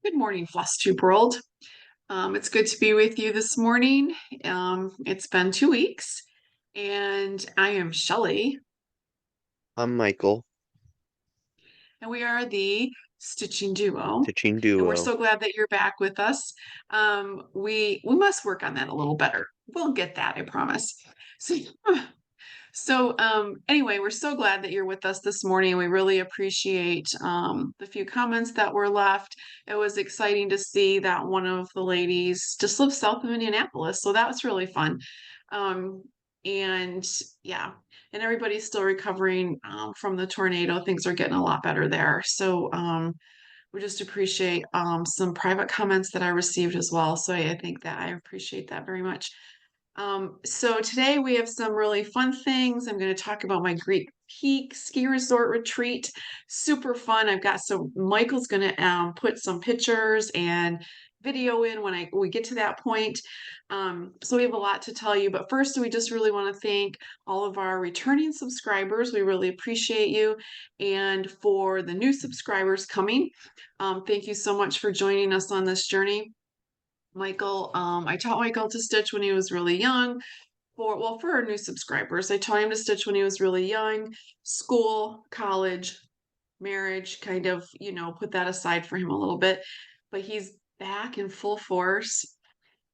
Good morning, Flosstube world. It's good to be with you this morning. It's been 2 weeks, and I am Shelly, I'm Michael, and we are the Stitching Duo. stitching And we're duo. so glad that you're back with us. We must work on that a little better. We'll get that, I promise. So, anyway, we're so glad that you're with us this morning. We really appreciate the few comments that were left. It was exciting to see that one of the ladies just lives south of Indianapolis, so that was really fun. Um, and yeah, and everybody's still recovering from the tornado. Things are getting a lot better there. We just appreciate some private comments that I received as well. So I think that I appreciate that very much. So today we have some really fun things. I'm going to talk about my Greek Peak ski resort retreat. Super fun. Michael's going to put some pictures and video in when we get to that point. So we have a lot to tell you, but first we just really want to thank all of our returning subscribers. We really appreciate you. And for the new subscribers coming, thank you so much for joining us on this journey. I taught Michael to stitch when he was really young. For our new subscribers, I taught him to stitch when he was really young. School, college, marriage, kind of, put that aside for him a little bit. But he's back in full force,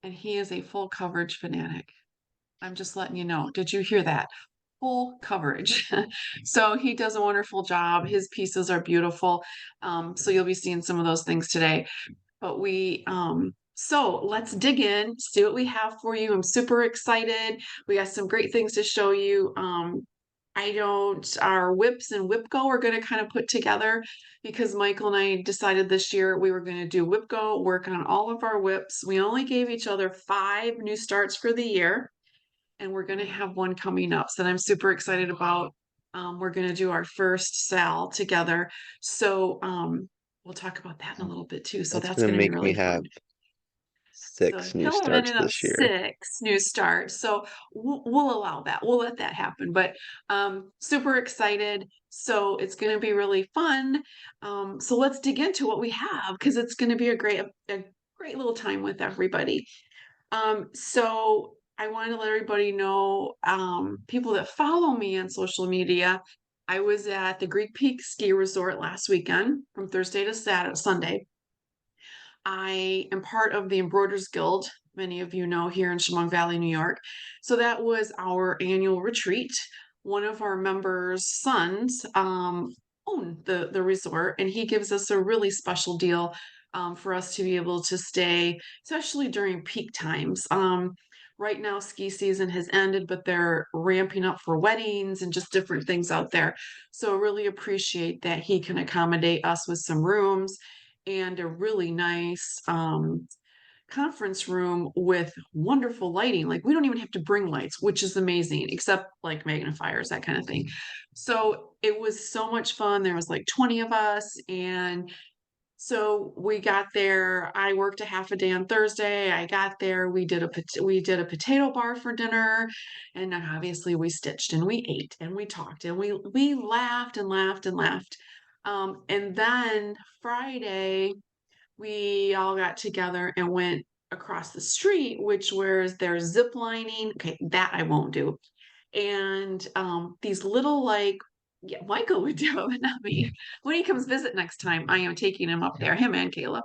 and he is a full coverage fanatic. I'm just letting you know. Did you hear that? Full coverage. So he does a wonderful job. His pieces are beautiful. So you'll be seeing some of those things today. So let's dig in, see what we have for you. I'm super excited. We got some great things to show you. Our whips and whip go are going to kind of put together because Michael and I decided this year we were going to do whip go, work on all of our whips. We only gave each other 5 new starts for the year, and we're going to have one coming up that I'm super excited about. We're going to do our first sal together. We'll talk about that in a little bit too. So That's that's gonna going to be make me really fun. have So 6 new he'll have starts ended up this year. 6 new starts. So we'll allow that. We'll let that happen. But super excited. So it's going to be really fun. So let's dig into what we have because it's going to be a great little time with everybody. So I wanted to let everybody know, people that follow me on social media, I was at the Greek Peak Ski Resort last weekend from Thursday to Sunday. I am part of the Embroiderers Guild, many of you know, here in Chemung Valley, New York. So that was our annual retreat. One of our members' sons own the resort, and he gives us a really special deal for us to be able to stay, especially during peak times. Right now, ski season has ended, but they're ramping up for weddings and just different things out there. So, really appreciate that he can accommodate us with some rooms and a really nice conference room with wonderful lighting. Like we don't even have to bring lights, which is amazing, except like magnifiers, that kind of thing. So it was so much fun. There was like 20 of us, and so we got there. I worked a half a day on Thursday. I got there. We did a potato bar for dinner, and then obviously we stitched and we ate and we talked and we laughed and laughed and laughed. And then Friday we all got together and went across the street, which was there's zip lining. Okay, that I won't do. And these little like yeah, Michael would do it, but not me. When he comes visit next time, I am taking him up there, him and Kayla.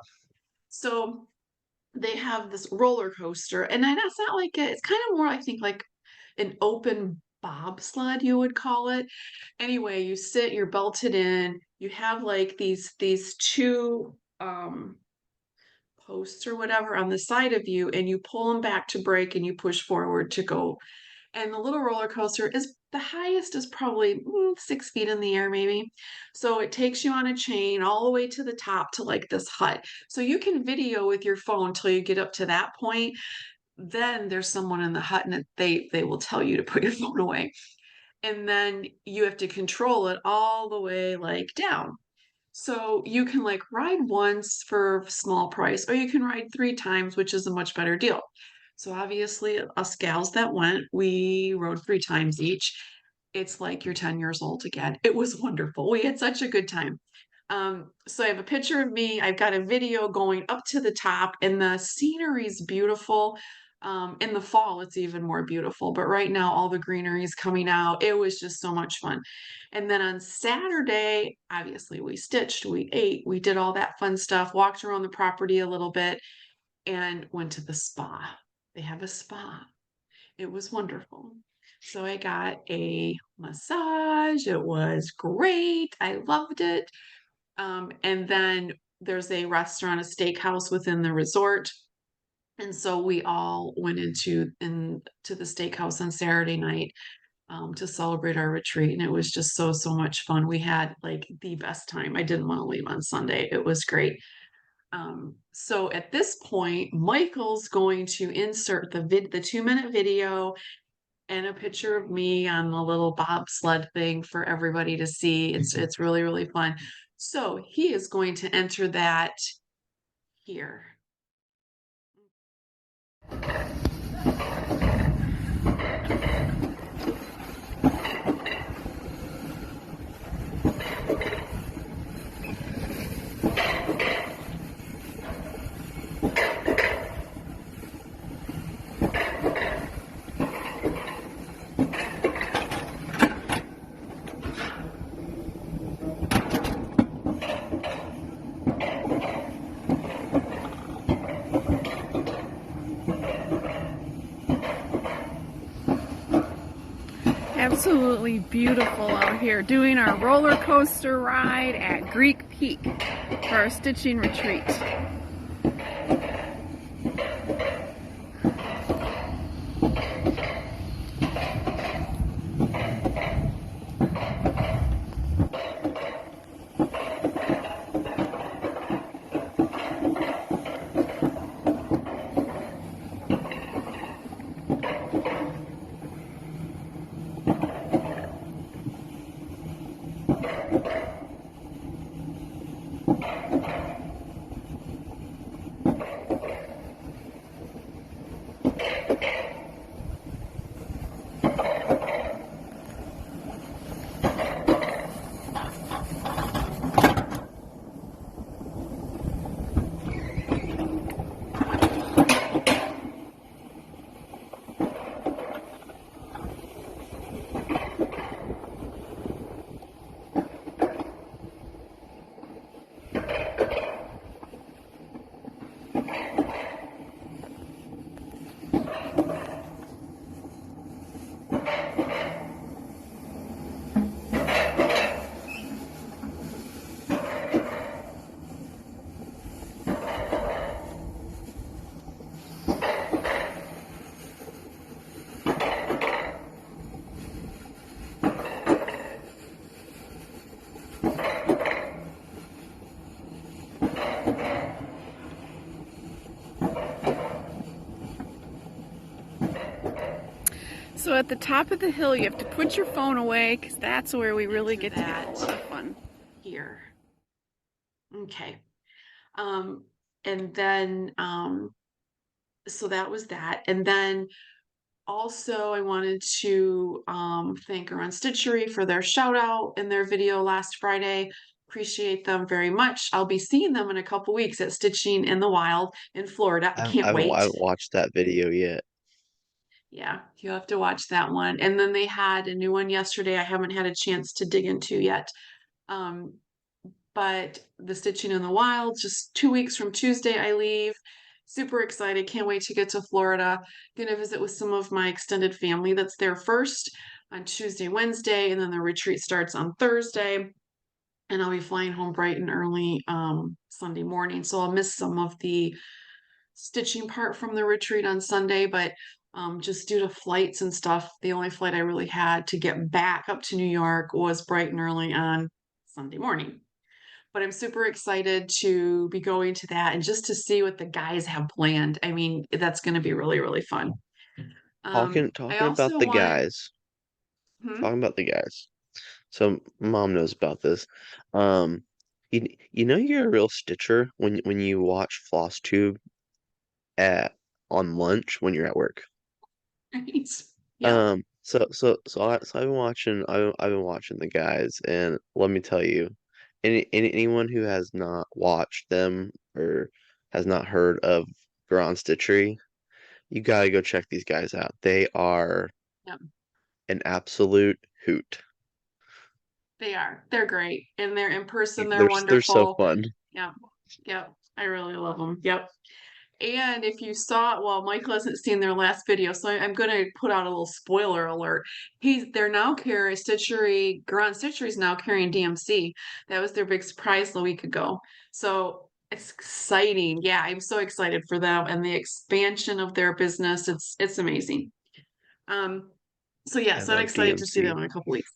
So they have this roller coaster, and that's not like it's kind of more, I think, like an open bobsled, you would call it. Anyway, you sit, you're belted in, you have like these two posts or whatever on the side of you, and you pull them back to brake and you push forward to go. And the little roller coaster is the highest is probably 6 feet in the air, maybe. So it takes you on a chain all the way to the top to like this hut. So you can video with your phone till you get up to that point. Then there's someone in the hut, and they will tell you to put your phone away. And then you have to control it all the way like down. So you can like ride once for a small price, or you can ride 3 times, which is a much better deal. So obviously, us gals that went, we rode 3 times each. It's like you're 10 years old again. It was wonderful. We had such a good time. So I have a picture of me. I've got a video going up to the top, and the scenery's beautiful. In the fall, it's even more beautiful. But right now, all the greenery is coming out. It was just so much fun. And then on Saturday, obviously, we stitched, we ate, we did all that fun stuff, walked around the property a little bit, and went to the spa. They have a spa. It was wonderful. So I got a massage. It was great. I loved it. And then there's a restaurant, a steakhouse within the resort. And so we all went into the steakhouse on Saturday night to celebrate our retreat. And it was just so, so much fun. We had like the best time. I didn't want to leave on Sunday. It was great. So at this point, Michael's going to insert the 2-minute video and a picture of me on the little bobsled thing for everybody to see. It's really, really fun. So he is going to enter that here. Absolutely beautiful out here, doing our roller coaster ride at Greek Peak for our stitching retreat. So at the top of the hill, you have to put your phone away because that's where we really get to have a lot of fun. Here. Okay. And then, so that was that. And then also I wanted to thank Around Stitchery for their shout out in their video last Friday. Appreciate them very much. I'll be seeing them in a couple weeks at Stitching in the Wild in Florida. I can't I wait. haven't watched that video yet. Yeah, you have to watch that one. And then they had a new one yesterday I haven't had a chance to dig into yet. Um, but the Stitching in the Wild, just 2 weeks from Tuesday, I leave. Super excited. Can't wait to get to Florida. Gonna visit with some of my extended family that's there first on Tuesday, Wednesday, and then the retreat starts on Thursday. And I'll be flying home bright and early Sunday morning. So I'll miss some of the stitching part from the retreat on Sunday, but just due to flights and stuff, the only flight I really had to get back up to New York was bright and early on Sunday morning. But I'm super excited to be going to that and just to see what the guys have planned. I mean, that's going to be really, really fun. Talking I talking about also the want, guys. hmm? Talking about the guys. So mom knows about this. Um, you know you're a real stitcher when you watch Flosstube at on lunch when you're at work. Right. Yep. So I've been watching the guys, and let me tell you, anyone who has not watched them or has not heard of Grand Stitchery, you gotta go check these guys out. They are Yep, an absolute hoot. they are. They're great. And they're in person, they're They're so wonderful. fun. Yep. Yep. I really love them. Yep. And if you saw, well, Michael hasn't seen their last video, so I'm going to put out a little spoiler alert. They're now carrying Grand Stitchery is now carrying DMC. That was their big surprise a week ago. So it's exciting. Yeah, I'm so excited for them and the expansion of their business. It's amazing. Um, so yeah, I so I'm love excited to see DMC. them in a couple weeks.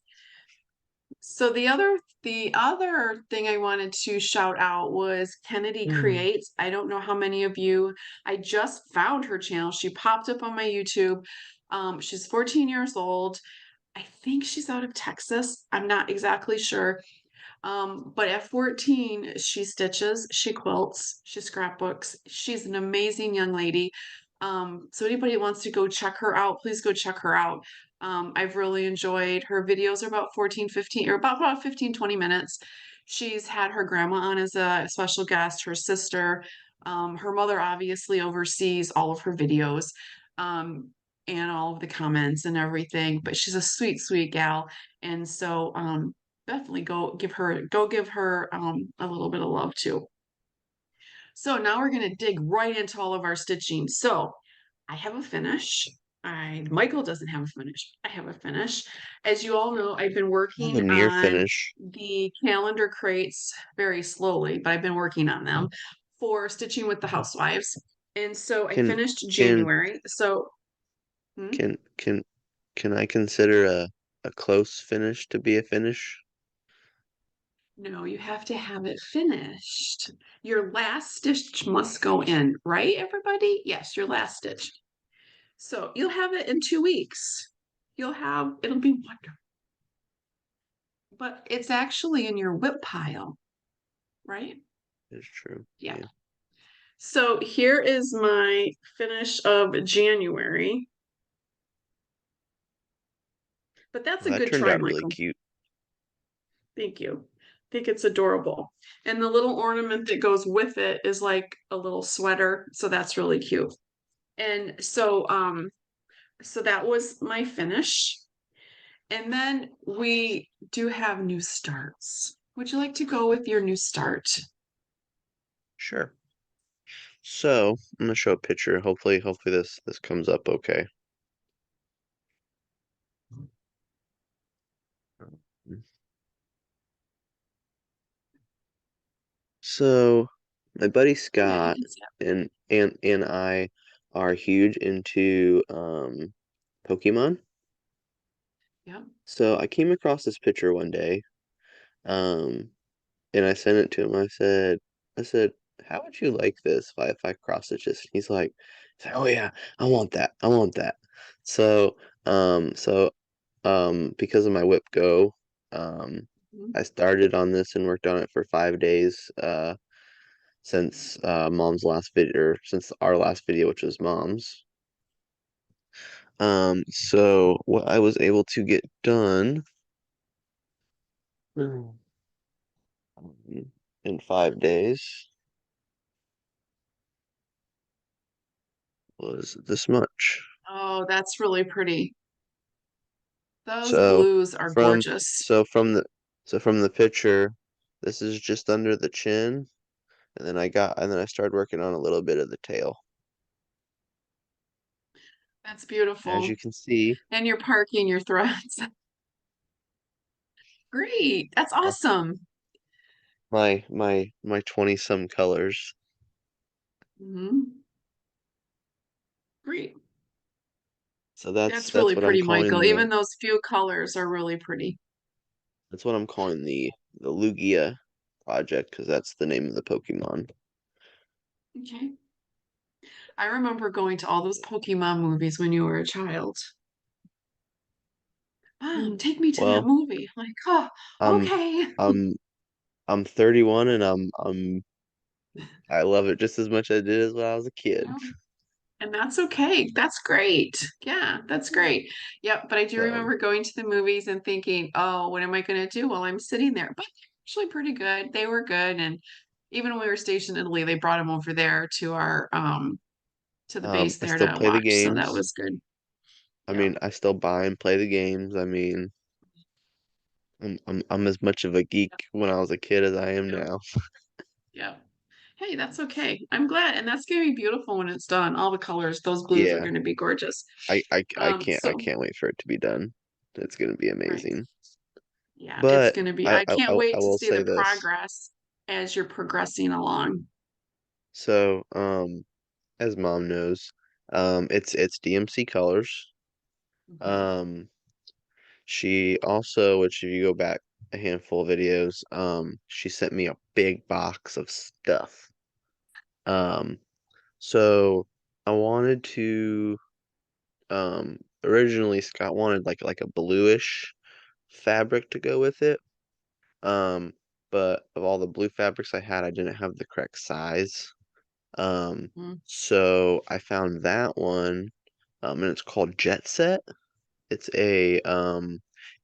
So the other thing I wanted to shout out was Kennedy Mm. Creates. I don't know how many of you, I just found her channel. She popped up on my YouTube. She's 14 years old. I think she's out of Texas. I'm not exactly sure. But at 14, she stitches, she quilts, she scrapbooks. She's an amazing young lady. So anybody who wants to go check her out, please go check her out. I've really enjoyed her videos are about 14, 15, or about 15, 20 minutes. She's had her grandma on as a special guest, her sister. Her mother obviously oversees all of her videos, and all of the comments and everything, but she's a sweet, sweet gal. And so definitely go give her a little bit of love too. So now we're going to dig right into all of our stitching. So I have a finish. Michael doesn't have a finish. I have a finish. As you all know, I've been I have a working near on finish. the calendar crates very slowly, but I've been working on them for stitching with the housewives. And so I Can finished can January. So hmm? can can I consider a close finish to be a finish? No, you have to have it finished. Your last stitch must go in, right, everybody? Yes, your last stitch. So you'll have it in 2 weeks. It'll be wonderful. But it's actually in your whip pile, right? It's true. Yeah. Yeah. So here is my finish of January. But that's Well, a that good turned try, out really Michael. cute. Thank you. I think it's adorable. And the little ornament that goes with it is like a little sweater. So that's really cute. And so that was my finish. And then we do have new starts. Would you like to go with your new start? Sure. So I'm gonna show a picture. Hopefully this comes up okay. So my buddy Go ahead, you Scott can see and I are huge into Pokemon. it. Yep. So I came across this picture one day, um, and I sent it to him. I said, how would you like this if I cross stitch this? He's like, oh yeah, I want that. I want that. So because of my whip go, um, Mhm. I started on this and worked on it for 5 days. Since mom's last video, or since our last video, which was mom's. So what I was able to get done in 5 days was this much. Oh, that's really pretty. Those So blues are from gorgeous. so from the so from the picture, this is just under the chin, and then I started working on a little bit of the tail. That's As you beautiful. can see, And you're parking your threads. Great. That's uh, awesome. my 20 some colors. Mhm. Great. So That's that's really what I'm pretty, calling Michael. Even those few colors are really pretty. the Lugia project because that's the name of the Pokemon. Okay. I remember going to all those Pokemon movies when you were a child. Mom, take me to that Well, movie. Like, oh, I'm okay. I'm I'm 31 and I love it just as much as I did as when I was a You kid. know, and that's okay. That's great. Yeah, that's great. Yep. But I do So remember going to the movies and thinking, oh, what am I going to do while I'm sitting there? But actually pretty good. They were good, and even when we were stationed in Italy, they brought them over there to the base I there still to play the watch. So that games. was good. I Yeah. mean, I still buy and play the games. I mean, I'm as much of a geek when I was a kid as I am Yep. now. Yep. Hey, that's okay. I'm glad, and that's gonna be beautiful when it's done. All the colors, those blues are Yeah, gonna be gorgeous. I So can't wait for it to be done. It's gonna be right. amazing. Yeah, it's But gonna be, I can't I wait to will see the say this. progress as you're progressing along. So, as mom knows, it's DMC colors. Mhm. Um, she also, which if you go back a handful of videos, she sent me a big box of stuff. Um, so I wanted to, originally Scott wanted like a bluish fabric to go with it. Um, but of all the blue fabrics I had, I didn't have the correct size. Um, Mhm. so I found that one, and it's called Jet Set. It's a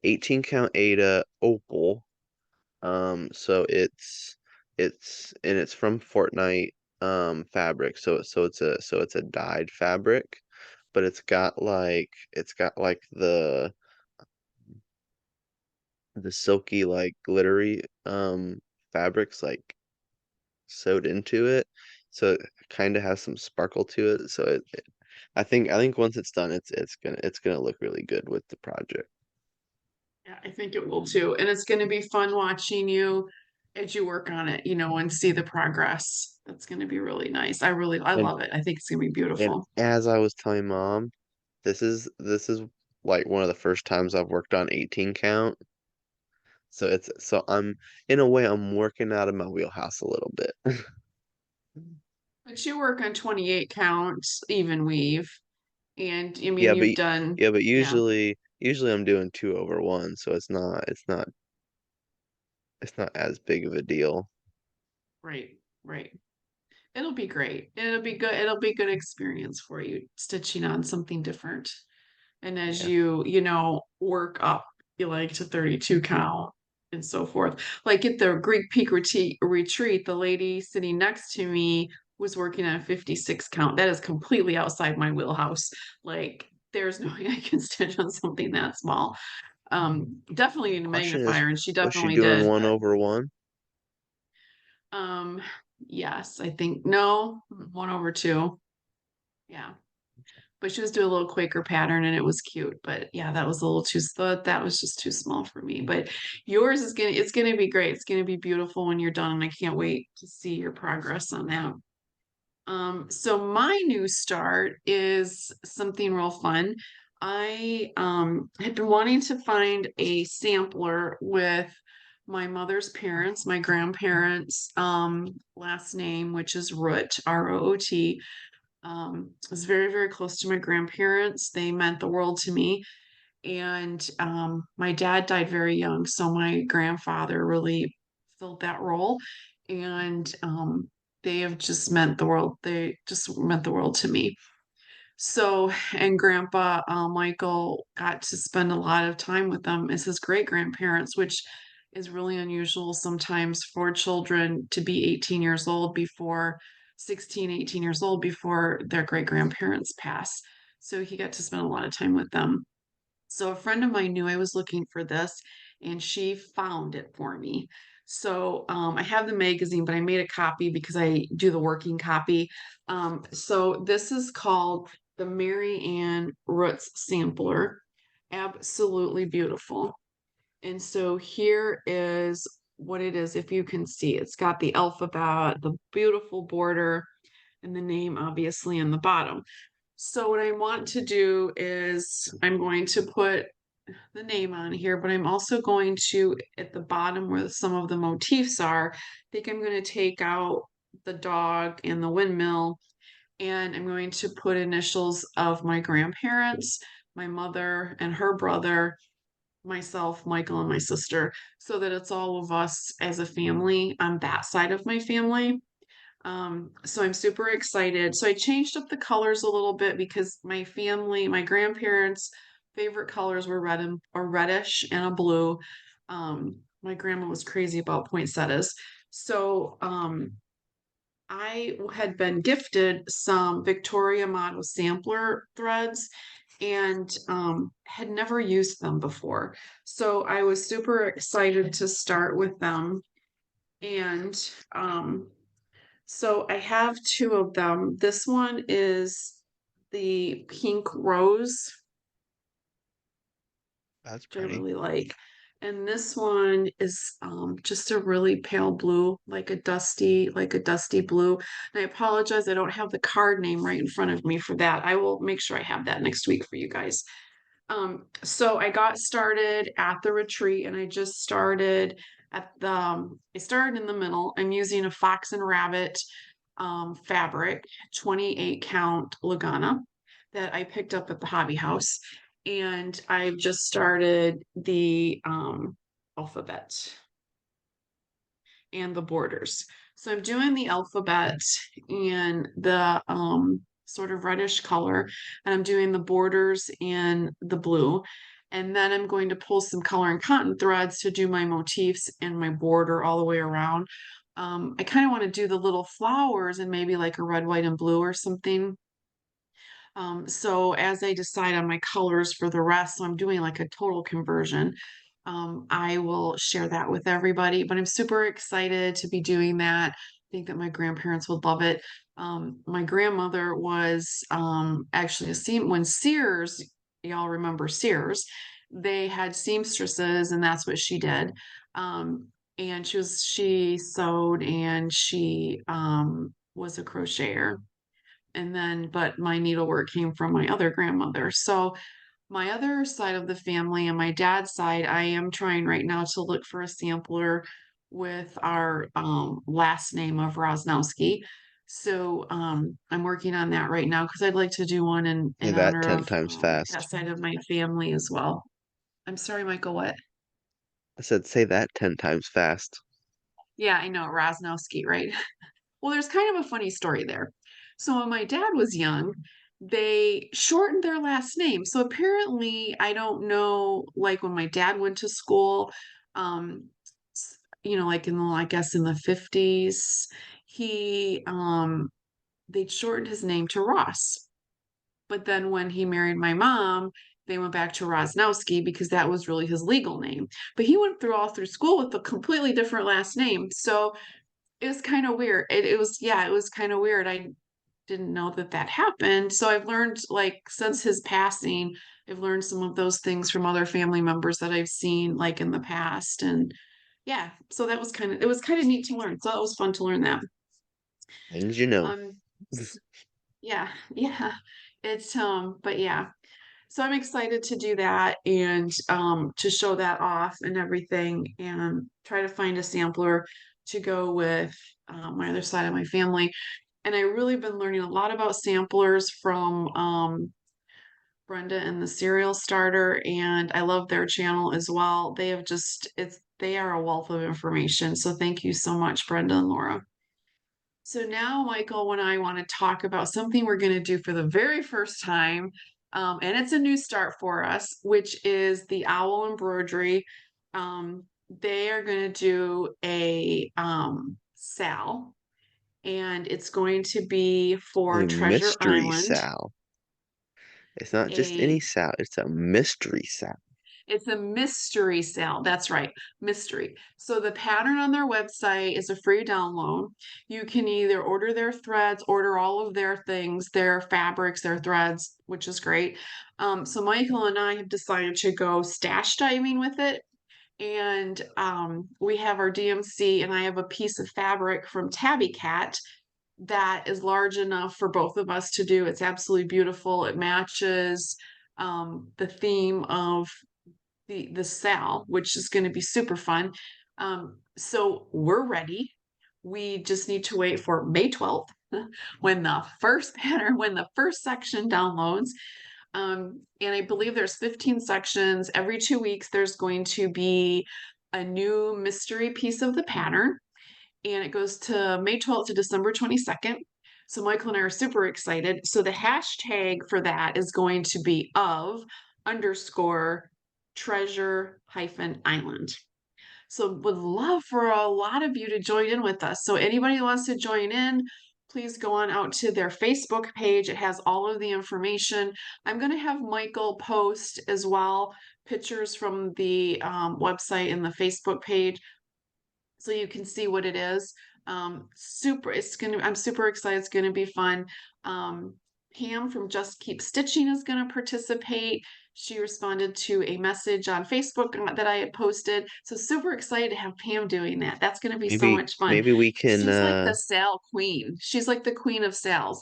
18 count Ada opal. So it's from Fortnite fabric. So it's a dyed fabric, but it's got like the silky like glittery fabrics like sewed into it. So it kind of has some sparkle to it. I think once it's done, it's gonna look really good with the project. Yeah, I think it will too. And it's gonna be fun watching you as you work on it, and see the progress. That's gonna be really nice. I And love it. I think it's gonna be and beautiful. as I was telling mom, this is like one of the first times I've worked on 18 count. So I'm in a way I'm working out of my wheelhouse a little bit. But you work on 28 counts, even weave. And I mean, Yeah, but you've done, yeah, but yeah, usually I'm doing two over one, so it's not as big of a deal. right, right. It'll be great. It'll be good. It'll be good experience for you stitching on something different. And as Yeah. you work up, you like to 32 count and so forth. Like at the Greek Peak retreat, the lady sitting next to me was working on 56 count. That is completely outside my wheelhouse. Like there's no way I can stitch on something that small. Definitely need a Question is, magnifier, and she was she definitely doing did, one but over one? um, yes, I think no, 1/2. Yeah. But she was doing a little Quaker pattern and it was cute. But yeah, that was a little too that was just too small for me. But yours is it's gonna be great. It's gonna be beautiful when you're done, and I can't wait to see your progress on that. So my new start is something real fun. I had been wanting to find a sampler with my mother's parents, my grandparents' last name, which is Root, Root. I was very, very close to my grandparents. They meant the world to me. And my dad died very young, so my grandfather really filled that role. And they have just meant the world. They just meant the world to me. So, and Grandpa Michael got to spend a lot of time with them as his great grandparents, which is really unusual sometimes for children to be 18 years old before 16, 18 years old before their great grandparents pass. So he got to spend a lot of time with them. So a friend of mine knew I was looking for this and she found it for me. So I have the magazine, but I made a copy because I do the working copy. So this is called the Mary Ann Roots Sampler. Absolutely beautiful. And so here is what it is, if you can see. It's got the alphabet, the beautiful border, and the name obviously in the bottom. So what I want to do is I'm going to put the name on here, but I'm also going to, at the bottom where some of the motifs are, I think I'm going to take out the dog and the windmill, and I'm going to put initials of my grandparents, my mother and her brother, myself, Michael, and my sister, so that it's all of us as a family on that side of my family. So I'm super excited. So I changed up the colors a little bit because my family, my grandparents' favorite colors were red and or reddish and a blue. my grandma was crazy about poinsettias. So I had been gifted some Victoria Motto sampler threads and had never used them before. So I was super excited to start with them. And so I have two of them. This one is the pink rose, That's which I pretty. really like. And this one is just a really pale blue, like a dusty blue. And I apologize, I don't have the card name right in front of me for that. I will make sure I have that next week for you guys. So I got started at the retreat and I just started I started in the middle. I'm using a fox and rabbit fabric, 28 count Lagana that I picked up at the hobby house. And I've just started the alphabet and the borders. So I'm doing the alphabet in the sort of reddish color, and I'm doing the borders in the blue. And then I'm going to pull some color and cotton threads to do my motifs and my border all the way around. I kind of want to do the little flowers and maybe like a red, white, and blue or something. So as I decide on my colors for the rest, so I'm doing like a total conversion. I will share that with everybody, but I'm super excited to be doing that. I think that my grandparents would love it. My grandmother was actually a seam when Sears, y'all remember Sears, they had seamstresses, and that's what she did. And she sewed and she was a crocheter and then but my needlework came from my other grandmother. So my other side of the family and my dad's side, I am trying right now to look for a sampler with our last name of Rosnowski. So I'm working on that right now because I'd like to do one Say in that honor 10 of times that fast. side of my family as well. I'm sorry, Michael, what? I said, say that 10 times fast. Yeah, I know, Rosnowski, right? Well, there's kind of a funny story there. So when my dad was young, they shortened their last name. So apparently, I don't know, like when my dad went to school, um, like in the, I guess in the 50s, he they'd shortened his name to Ross. But then when he married my mom, they went back to Rosnowski because that was really his legal name. But he went through all through school with a completely different last name. So it was kind of weird. It was kind of weird. I didn't know that that happened. So I've learned, like, since his passing, I've learned some of those things from other family members that I've seen, like, in the past. And yeah, so it was kind of neat to learn. So it was fun to learn that. Things you know. Um, yeah, yeah. But yeah. So I'm excited to do that and to show that off and everything and try to find a sampler to go with my other side of my family. And I really been learning a lot about samplers from Brenda and the Cereal Starter, and I love their channel as well. They are a wealth of information. So thank you so much, Brenda and Laura. So now, Michael and I want to talk about something we're going to do for the very first time. And it's a new start for us, which is the Owl Embroidery. They are going to do a sal, and it's going to be for A Treasure mystery Island. Sal. It's not just any A Sal, it's a mystery Sal. It's a mystery sale. That's right, mystery. So the pattern on their website is a free download. You can either order their threads, order all of their things, their fabrics, their threads, which is great. So Michael and I have decided to go stash diving with it. And we have our DMC, and I have a piece of fabric from Tabby Cat that is large enough for both of us to do. It's absolutely beautiful. It matches the theme of the sal, which is going to be super fun. So we're ready. We just need to wait for May 12th when the first section downloads. And I believe there's 15 sections. Every 2 weeks, there's going to be a new mystery piece of the pattern. And it goes to May 12th to December 22nd. So Michael and I are super excited. So the hashtag for that is going to be of underscore treasure hyphen island. So would love for a lot of you to join in with us. So anybody who wants to join in, please go on out to their Facebook page. It has all of the information. I'm going to have Michael post as well pictures from the website and the Facebook page so you can see what it is. I'm super excited. It's gonna be fun. Pam from Just Keep Stitching is gonna participate. She responded to a message on Facebook that I had posted. So super excited to have Pam doing that. That's gonna be so Maybe much fun. maybe we can She's like the sale queen. She's like the queen of sales.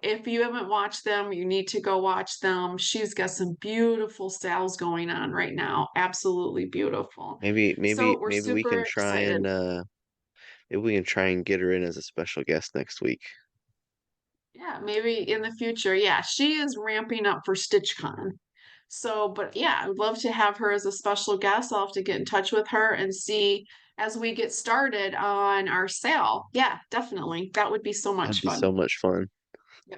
If you haven't watched them, you need to go watch them. She's got some beautiful sales going on right now. Absolutely beautiful. So we're maybe we can super try excited. and maybe we can try and get her in as a special guest next week. Yeah, maybe in the future. Yeah, she is ramping up for StitchCon. So, but yeah, I would love to have her as a special guest. I'll have to get in touch with her and see as we get started on our sale. Yeah, definitely. That would be so That'd much be so fun. much fun. Yeah.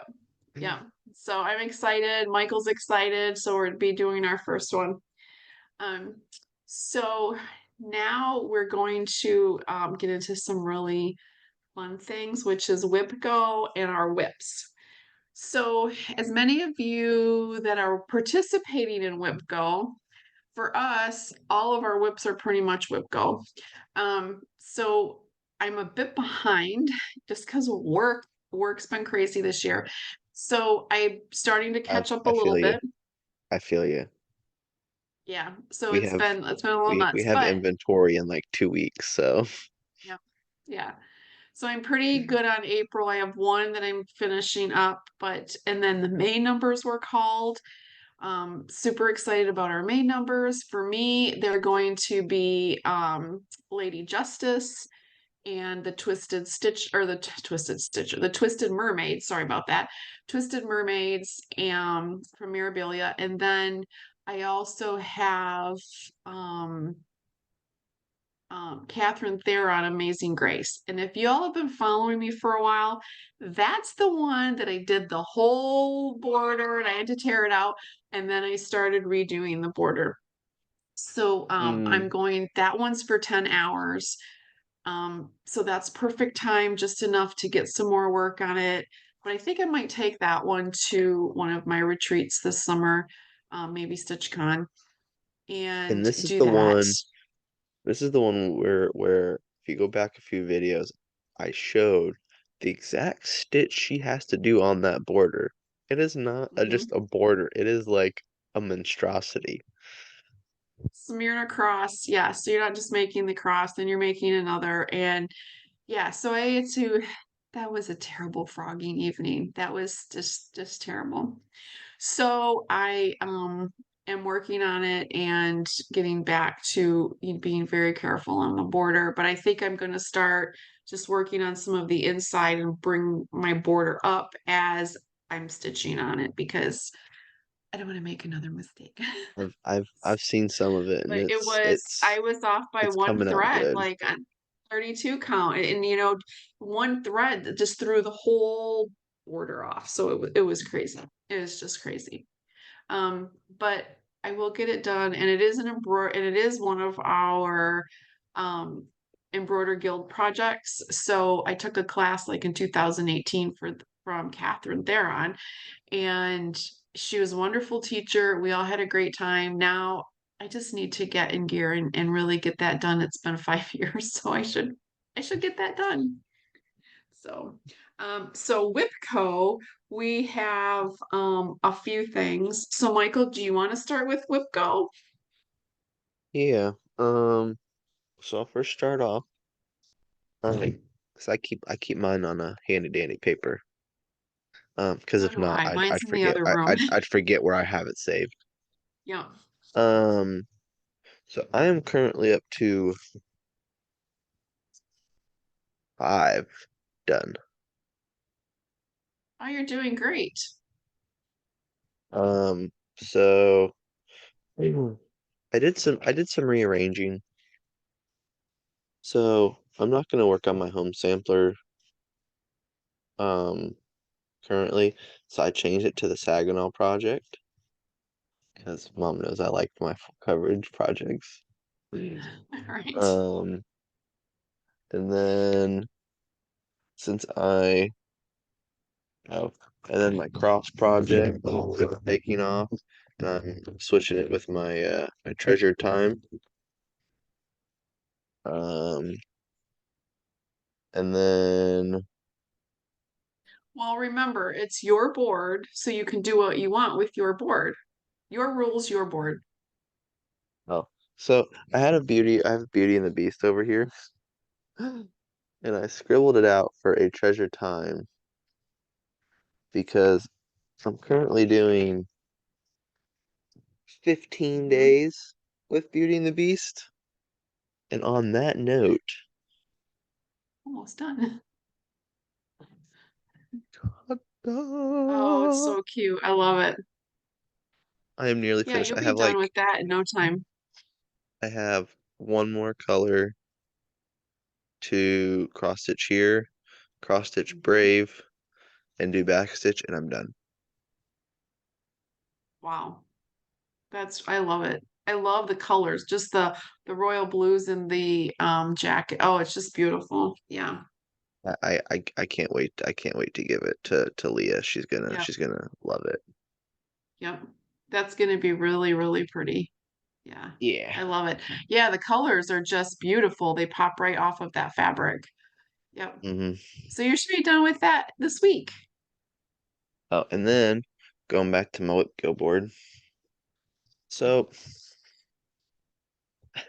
Yeah. So I'm excited. Michael's excited. So we're to be doing our first one. Um, so now we're going to get into some really fun things, which is whip go and our whips. So, as many of you that are participating in Whip Go, for us, all of our whips are pretty much Whip Go. So I'm a bit behind just because work's been crazy this year. So I'm starting to catch up a I little feel you. bit. I feel you. Yeah. So We it's been a little we nuts, have but inventory in like 2 weeks, so yeah. Yeah. So I'm pretty good on April. I have one that I'm finishing up, and then the May numbers were called. Super excited about our May numbers. For me, they're going to be Lady Justice and the Twisted Stitch, or the Twisted Stitcher, the Twisted Mermaids. Sorry about that. Twisted Mermaids from Mirabilia. And then I also have Catherine Thayer on Amazing Grace. And if y'all have been following me for a while, that's the one that I did the whole border and I had to tear it out. And then I started redoing the border. So mm. I'm going, that one's for 10 hours. So that's perfect time, just enough to get some more work on it. But I think I might take that one to one of my retreats this summer, maybe StitchCon, And and do that. this is the one where if you go back a few videos, I showed the exact stitch she has to do on that border. It is not Mhm. just a border. It is like a monstrosity. Smearing across, yeah. So you're not just making the cross, then you're making another. And yeah, so I had to, that was a terrible frogging evening. That was just terrible. So I am working on it and getting back to being very careful on the border. But I think I'm gonna start just working on some of the inside and bring my border up as I'm stitching on it because I don't want to make another mistake. I've seen some of it and But I was off by it's one coming out thread, good. like on 32 count. And, one thread that just threw the whole border off. So it was crazy. It was just crazy. But I will get it done. And it is and it is one of our, um, embroider guild projects. So I took a class like in 2018 from Catherine Theron, and she was a wonderful teacher. We all had a great time. Now I just need to get in gear and really get that done. It's been 5 years, so I should get that done. So Whipco, we have a few things. So Michael, do you want to start with Whipco? Yeah. So I'll first start off. Cause I keep mine on a handy dandy paper. Because So if do not, I. Mine's I'd in the forget. other room. I'd forget where I have it saved. Yeah. Um, so I am currently up to 5 done. Oh, you're doing great. So I did some rearranging. So I'm not gonna work on my home sampler um currently. So I changed it to the Saginaw project because mom knows I like my full coverage projects. Right. Um, and then since I have, and then my cross project is taking off, and I'm switching it with my treasure time. Um, and then Well, remember, it's your board, so you can do what you want with your board. Your rules, your board. oh, so I have Beauty and the Beast over here, and I scribbled it out for a treasure time because I'm currently doing 15 Mhm. days with Beauty and the Beast. And on that note, Almost done. Oh, it's I so cute. I love it. am nearly Yeah, finished. you'll be done with that in no time. I have one more color to cross stitch here, cross stitch Mhm. Brave, and do back stitch, and I'm done. Wow. I love it. I love the colors, just the royal blues and the jacket. Oh, it's just beautiful. Yeah. I can't wait. I can't wait to give it to Leah. Yep. She's gonna love it. Yep. That's gonna be really, really pretty. Yeah. Yeah. I love it. Yeah, the colors are just beautiful. They pop right off of that fabric. Yep. hmm So you should be done with that this week. Oh, and then going back to my whip go board. So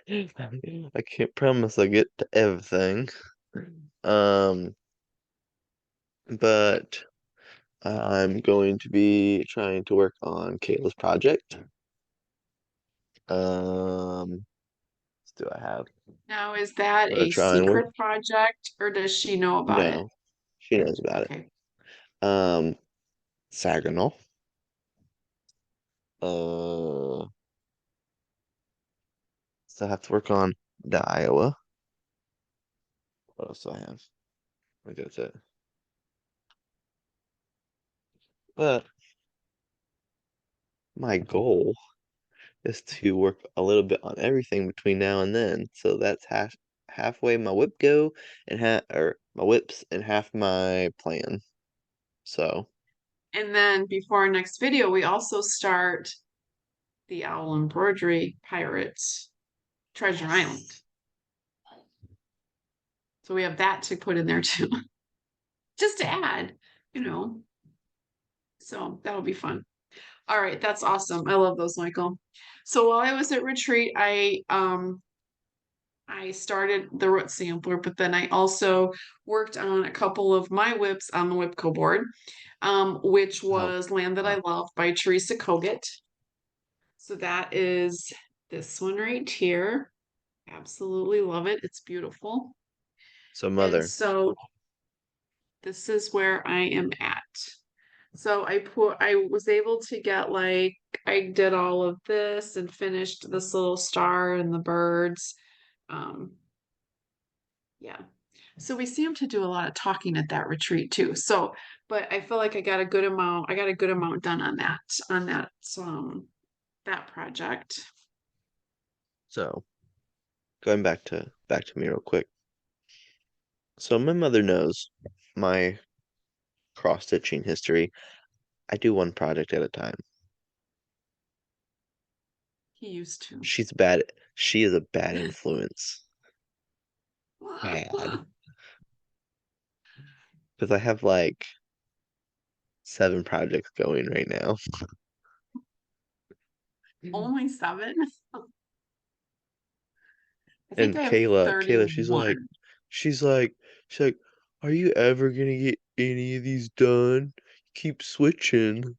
I can't promise I get to everything. Um, but I'm going to be trying to work on Kayla's project. What do I have? Now, is that I'm gonna a try and work. secret project or does she know about it? No, she knows about it. Okay. Um, Saginaw. Uh, Still have to work on the Iowa. What else do I have? I think that's it. But my goal is to work a little bit on everything between now and then. So that's halfway my whip go and half or my whips and half my plan. So And then before our next video, we also start the Owl Embroidery Pirates Treasure Island. yes. So we have that to put in there too, just to add, you know. So that'll be fun. All right, that's awesome. I love those, Michael. So while I was at retreat, I started the root sampler, but then I also worked on a couple of my whips on the Whipco board, which Oh, was Land That I wow. Love by Teresa Kogut. So that is this one right here. Absolutely love it. It's beautiful. So And mother. so this is where I am at. So I was able to get like, I did all of this and finished this little star and the birds. Um, yeah. So we seem to do a lot of talking at that retreat too. So, but I feel like I got a good amount done on that project. So going back to me real quick. So my mother knows my cross stitching history. I do one project at a time. He used to. She's bad. She is a bad influence. Bad. Because I have like 7 projects going right now. Only seven? I think And I have Kayla, 31. she's like, she's like, are you ever gonna get any of these done? Keep switching.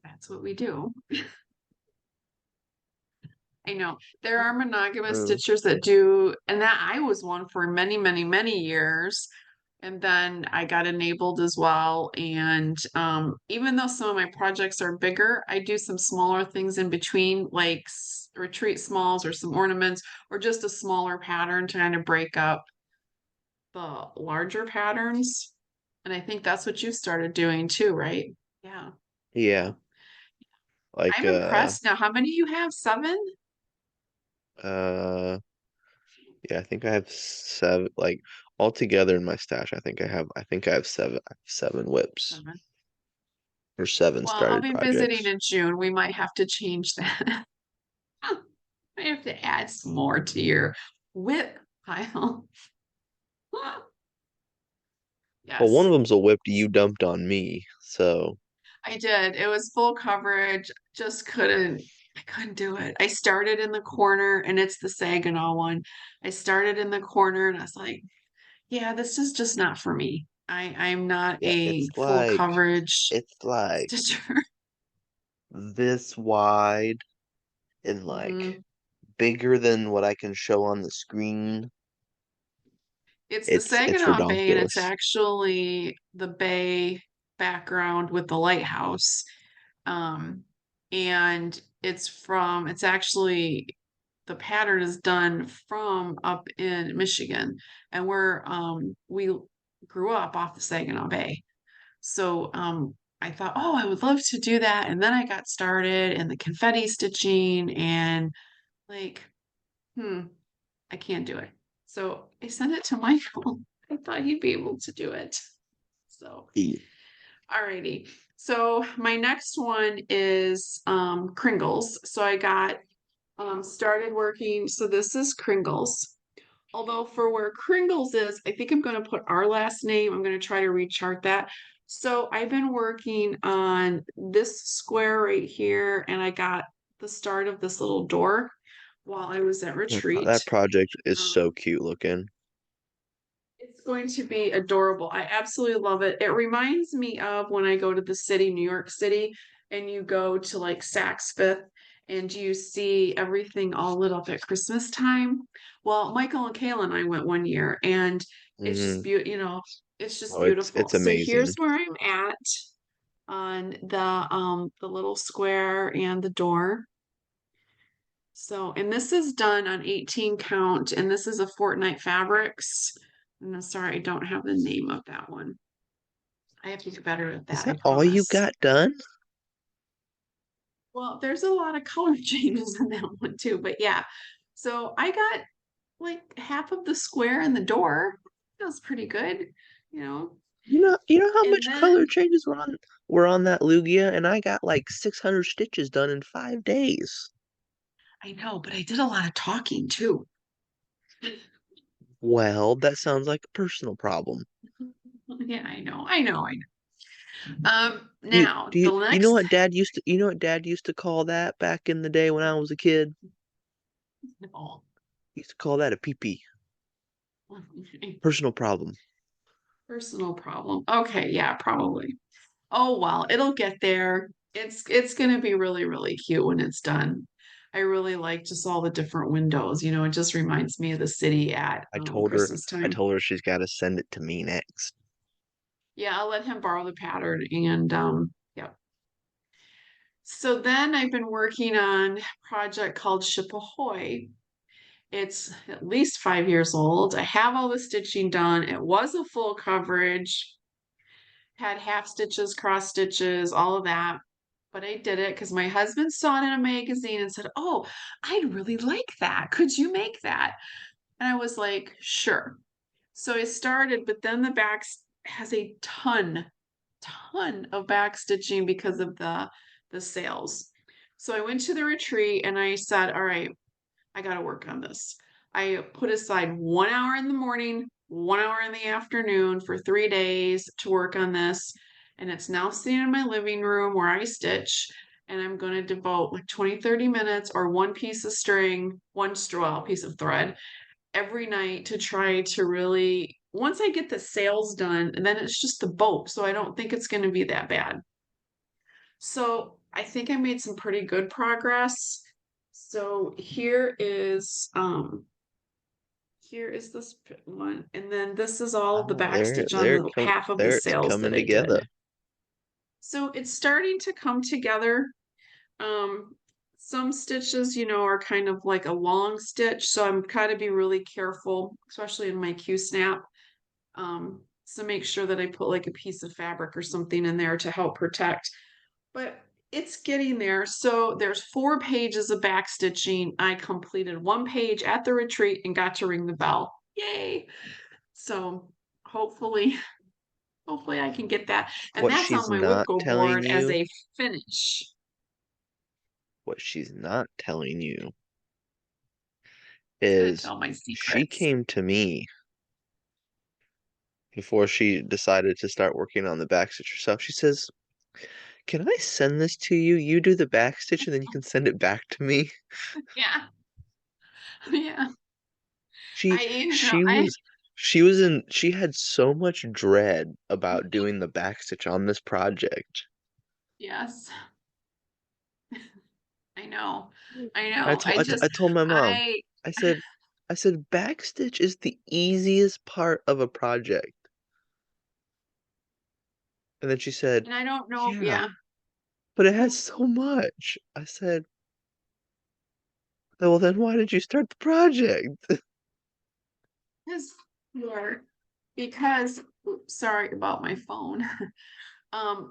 That's what we do. I know there are monogamous Oh, stitchers that do, and that I was one for many, many, many years. And then I got enabled as well. And even though some of my projects are bigger, I do some smaller things in between, like retreat smalls or some ornaments, or just a smaller pattern to kind of break up the larger patterns. And I think that's what you started doing too, right? Yeah. yeah. Yeah. Like I'm impressed. Now, how many you have? 7? uh yeah, I think I have 7, like altogether in my stash, I think I have 7 whips 7. or 7 Well, I'll started be visiting projects. in June. We might have to change that. I have to add some more to your whip pile. Well, one Yes, of them's a whip you dumped on me, so I did. It was full coverage. Just I couldn't do it. I started in the corner and it's the Saginaw one. I started in the corner and I was like, yeah, this is just not for me. I'm not yeah, a full coverage it's like stitcher. this wide and like Mhm. bigger than what I can show on the screen. It's the It's Saginaw Bay, and it's redonkulous. actually the bay background with the lighthouse. Um, and it's actually the pattern is done from up in Michigan, and we grew up off the Saginaw Bay. So I thought, oh, I would love to do that. And then I got started in the confetti stitching and like, hmm, I can't do it. So I sent it to Michael. I thought he'd be able to do it. So, E. alrighty. So my next one is Kringles. So I got started working. So this is Kringles. Although for where Kringles is, I think I'm going to put our last name. I'm going to try to rechart that. So I've been working on this square right here, and I got the start of this little door while I was at retreat. That project is so Um, cute looking. it's going to be adorable. I absolutely love it. It reminds me of when I go to the city, New York City, and you go to like Saks Fifth and you see everything all lit up at Christmas time. Well, Michael and Kayla and I went one year and it's just Hmm. beautiful, it's just Oh, beautiful. it's So amazing. here's where I'm at on the little square and the door. So, and this is done on 18 count, and this is a Fortnite Fabrics. And I'm sorry, I don't have the name of that one. I have to get better at Is that, I that all you promise. got done? Well, there's a lot of color changes in that one too, but yeah. So I got like half of the square in the door. Feels pretty good, you know. You know how And much color then changes were on that Lugia, and I got like 600 stitches done in 5 days. I know, but I did a lot of talking too. Well, that sounds like a personal problem. Yeah, I know. Do you Now do you the you know next, what Dad used to call that back in the day when I was a kid? no. He used to call that a pee-pee. Personal problem. Personal problem. Okay, yeah, probably. Oh well, it'll get there. It's gonna be really, really cute when it's done. I really like just all the different windows. It just reminds me of the city at I told her Christmas I time. told her she's got to send it to me next. Yeah, I'll let him borrow the pattern and yeah. So then I've been working on a project called Ship Ahoy. It's at least 5 years old. I have all the stitching done. It was a full coverage, had half stitches, cross stitches, all of that. But I did it because my husband saw it in a magazine and said, oh, I'd really like that. Could you make that? And I was like, sure. So I started, but then the back has a ton of back stitching because of the sales. So I went to the retreat and I said, all right, I got to work on this. I put aside 1 hour in the morning, 1 hour in the afternoon for 3 days to work on this. And it's now sitting in my living room where I stitch. And I'm going to devote like 20, 30 minutes or one piece of string, one straw piece of thread every night to try to really, once I get the sales done, and then it's just the boat. So I don't think it's going to be that bad. So I think I made some pretty good progress. So here is this one, and then this is all of the Oh, back stitch on the half of the there it's sales that coming I did. together. So it's starting to come together. Um, some stitches, are kind of like a long stitch, so I'm kind of be really careful, especially in my Q snap. So make sure that I put like a piece of fabric or something in there to help protect. But it's getting there. So there's 4 pages of back stitching. I completed 1 page at the retreat and got to ring the bell. Yay! So hopefully, hopefully I can get that. And What that's on she's my not Whipco telling board as you, a finish. what she's not telling you It's gonna is tell my she secrets. came to me before she decided to start working on the backstitch herself. She says, "Can I send this to you? You do the backstitch and then you can send it back to me." Yeah. Yeah. She I, you know, she was she had so much dread about doing the backstitch on this project. yes, I know. I I know. told I told my mom, I, I said I said backstitch is the easiest part of a project. And then she said, and I don't know. "Yeah, Yeah. but it has so much." I said, "Well, then why did you start the project?" Because, because, oops, sorry about my phone.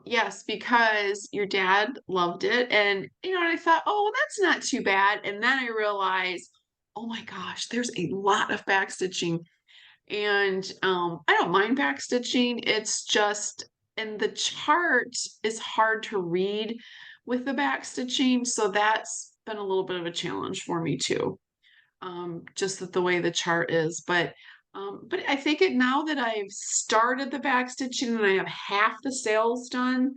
Yes, because your dad loved it. And, and I thought, oh, well, that's not too bad. And then I realized, oh my gosh, there's a lot of back stitching. And I don't mind back stitching. It's just, and the chart is hard to read with the back stitching. So that's been a little bit of a challenge for me too. Just that the way the chart is. But I think it now that I've started the back stitching and I have half the sales done,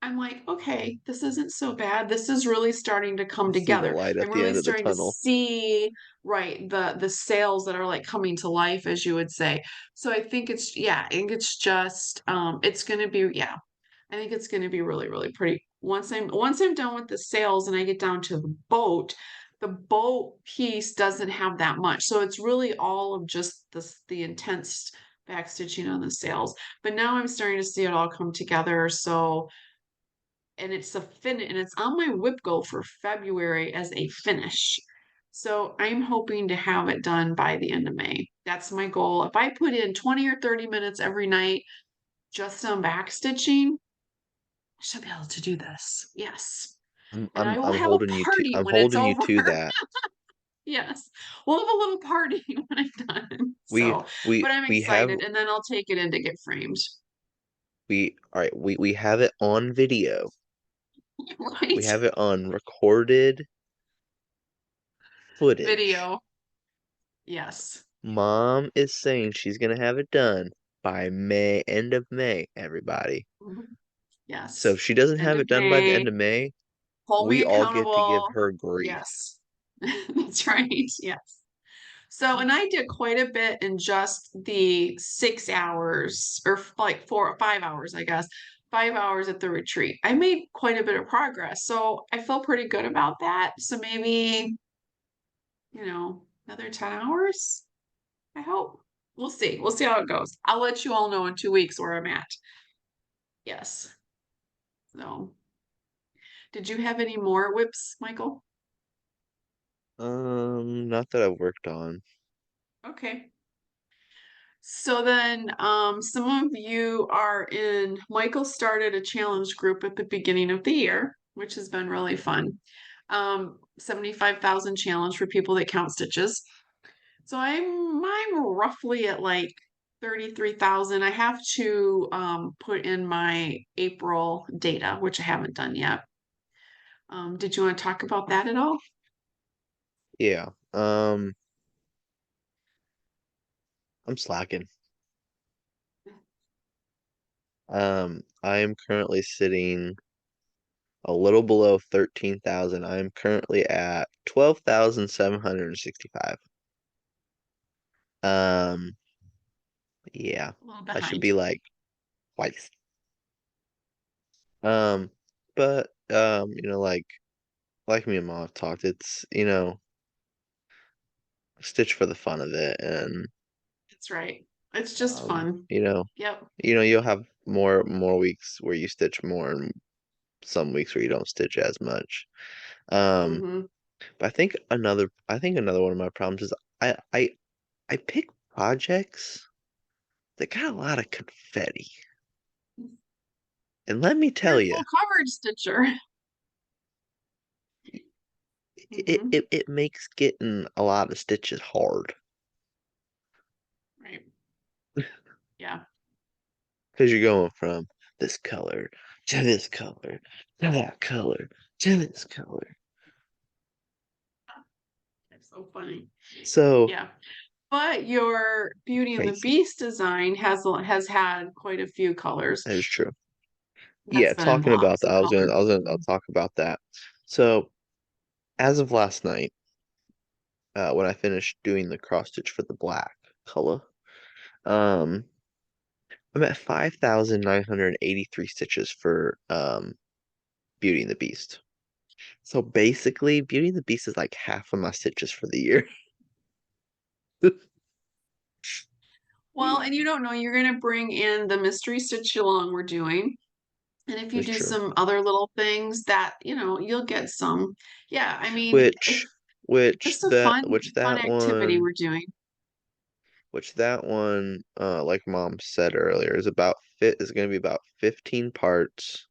I'm like, okay, this isn't so bad. This is really starting to I come see the together. light at I'm the really end of the starting to tunnel. see, right, the sales that are like coming to life, as you would say. So I think it's yeah, I think it's just it's gonna be yeah, I think it's gonna be really, really pretty. Once I'm done with the sales and I get down to the boat piece doesn't have that much. So it's really all of just the intense back stitching on the sails. But now I'm starting to see it all come together. So and it's a fin and it's on my whip goal for February as a finish. So I'm hoping to have it done by the end of May. That's my goal. If I put in 20 or 30 minutes every night just on back stitching, I should be able to do this. Yes. And I will I'm have a holding you to party I'm when it's holding you over. to that. Yes. We'll have a little party when I'm done. We So, we but I'm we have excited and then I'll take it in to get framed. we all right, we have it on video. We Right? have it on recorded footage. Video. Yes. Mom is saying she's gonna have it done by May, end of May, everybody. Mhm. So Yes. if she doesn't End have of it done by the May. end of May, Hold me we all get to give accountable. her grief. Yes. That's right. Yes. So, and I did quite a bit in just the 6 hours or like 4 or 5 hours, I guess, 5 hours at the retreat. I made quite a bit of progress. So I feel pretty good about that. So maybe, another 10 hours, I hope. We'll see. We'll see how it goes. I'll let you all know in 2 weeks where I'm at. Yes. So, did you have any more whips, Michael? Not that I've worked on. Okay. So then, some of you are in, Michael started a challenge group at the beginning of the year, which has been really fun. 75,000 challenge for people that count stitches. So I'm roughly at like 33,000. I have to put in my April data, which I haven't done yet. Did you want to talk about that at all? Yeah. I'm slacking. I am currently sitting a little below 13,000. I am currently at 12,765. Um, yeah, A little I should behind. be like twice. Um, but like me and Mom have talked, it's stitch for the fun of it, and That's right. It's just um, fun. you know, Yep. you'll have more weeks where you stitch more, and some weeks where you don't stitch as much. Um, Hmm. but I think another one of my problems is I pick projects that got a lot of confetti. And let me You're tell a you, full coverage stitcher. it makes getting a lot of stitches hard Right. Yeah. because you're going from this color to this color to that color to this color. That's so funny. So Yeah. But your Beauty and the crazy. Beast design has had quite a few colors That is true. Yeah, that's been talking involved. about that, So colors. I'll talk about that. So as of last night, when I finished doing the cross stitch for the black color, um, I'm at 5,983 stitches for Beauty and the Beast. So basically, Beauty and the Beast is like half of my stitches for the year. Well, and you don't know, you're going to bring in the mystery stitch along we're doing. And if you That's do true. some other little things that, you'll get some. Yeah, I mean, Which, which it's a that, fun, which fun that activity one, we're doing. like Mom said earlier, is going to be about 15 parts.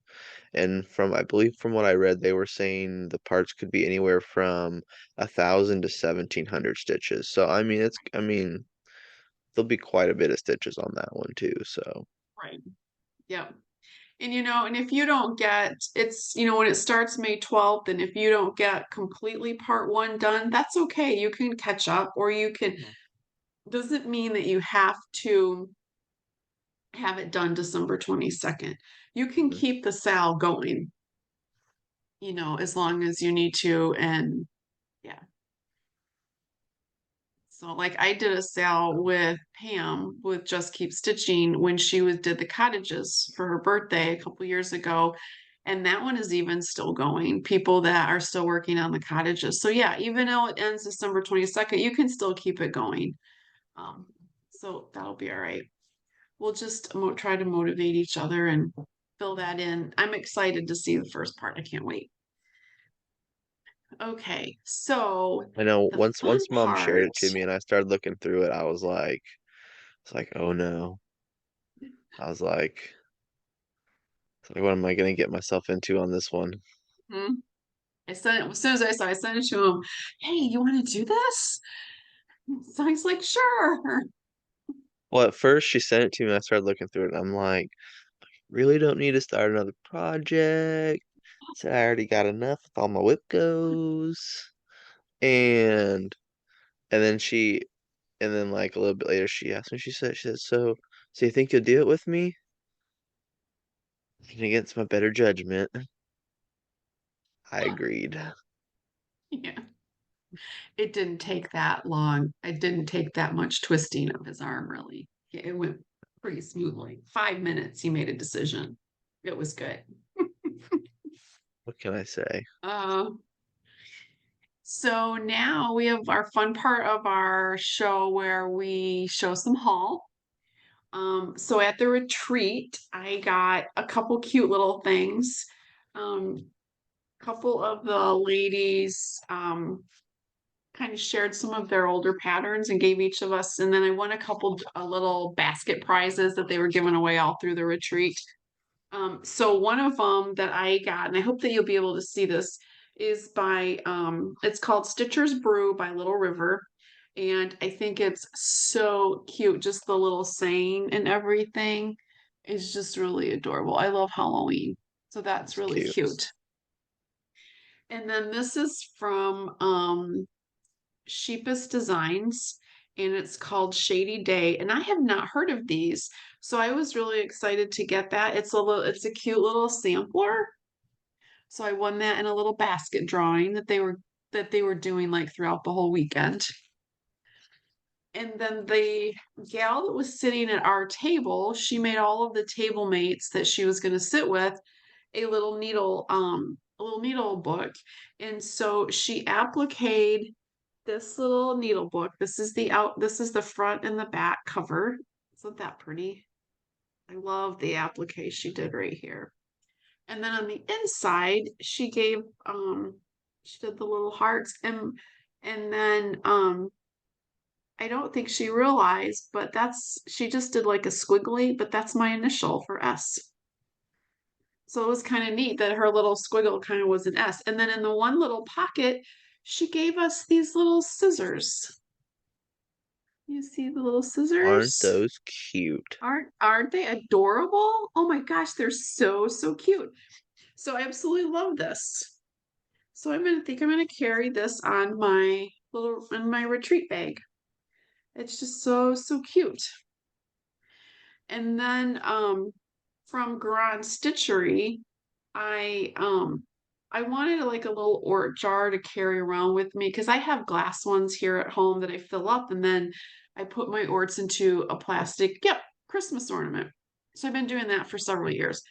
And I believe from what I read, they were saying the parts could be anywhere from 1,000 to 1,700 stitches. So I mean, there'll be quite a bit of stitches on that one too. So Right. Yep. And if you don't get, when it starts May 12th, and if you don't get completely part one done, that's okay. You can catch up, or doesn't mean that you have to have it done December 22nd. You can Mhm. keep the sal going, as long as you need to. And yeah. So like I did a sale with Pam with Just Keep Stitching when did the cottages for her birthday a couple years ago. And that one is even still going. People that are still working on the cottages. So yeah, even though it ends December 22nd, you can still keep it going. Um, so that'll be all right. We'll just try to motivate each other and fill that in. I'm excited to see the first part. I can't wait. Okay, so I know the fun once Mom shared part. it to me and I started looking through it, it's like, oh no. I was like, what am I gonna get myself into on this one? Hmm, I sent it as soon as I sent it to him. Hey, you want to do this? So he's like, sure. Well, at first she sent it to me and I started looking through it and I'm like, really don't need to start another project. So I already got enough with all my whip goes. And and then she and then like a little bit later she asked me, she said, so you think you'll do it with me? And against my better judgment, I agreed. Yeah, it didn't take that long. It didn't take that much twisting of his arm, really. It went pretty smoothly. 5 minutes, he made a decision. It was good. What can I say? Uh, so now we have our fun part of our show where we show some haul. So at the retreat, I got a couple cute little things. Couple of the ladies kind of shared some of their older patterns and gave each of us, and then I won a couple little basket prizes that they were giving away all through the retreat. So one of them that I got, and I hope that you'll be able to see this, is by it's called Stitcher's Brew by Little River. And I think it's so cute, just the little saying and everything is just really adorable. I love Halloween. So that's It's really cute. cute. And then this is from Sheepus Designs, and it's called Shady Day. And I have not heard of these, so I was really excited to get that. It's a cute little sampler. So I won that in a little basket drawing that they were doing like throughout the whole weekend. And then the gal that was sitting at our table, she made all of the table mates that she was going to sit with a little needle book. And so she appliqued this little needle book. This is the front and the back cover. Isn't that pretty? I love the applique she did right here. And then on the inside, she did the little hearts, and then I don't think she realized, but she just did like a squiggly, but that's my initial for S. So it was kind of neat that her little squiggle kind of was an S. And then in the one little pocket, she gave us these little scissors. You see the little Aren't scissors? those cute? Aren't they adorable? Oh my gosh, they're so cute. So I absolutely love this. So I'm gonna carry this on my in my retreat bag. It's just so cute. And then from Grand Stitchery, I um I wanted like a little ort jar to carry around with me because I have glass ones here at home that I fill up and then I put my orts into a plastic, yep, Christmas ornament. So I've been doing that for several years.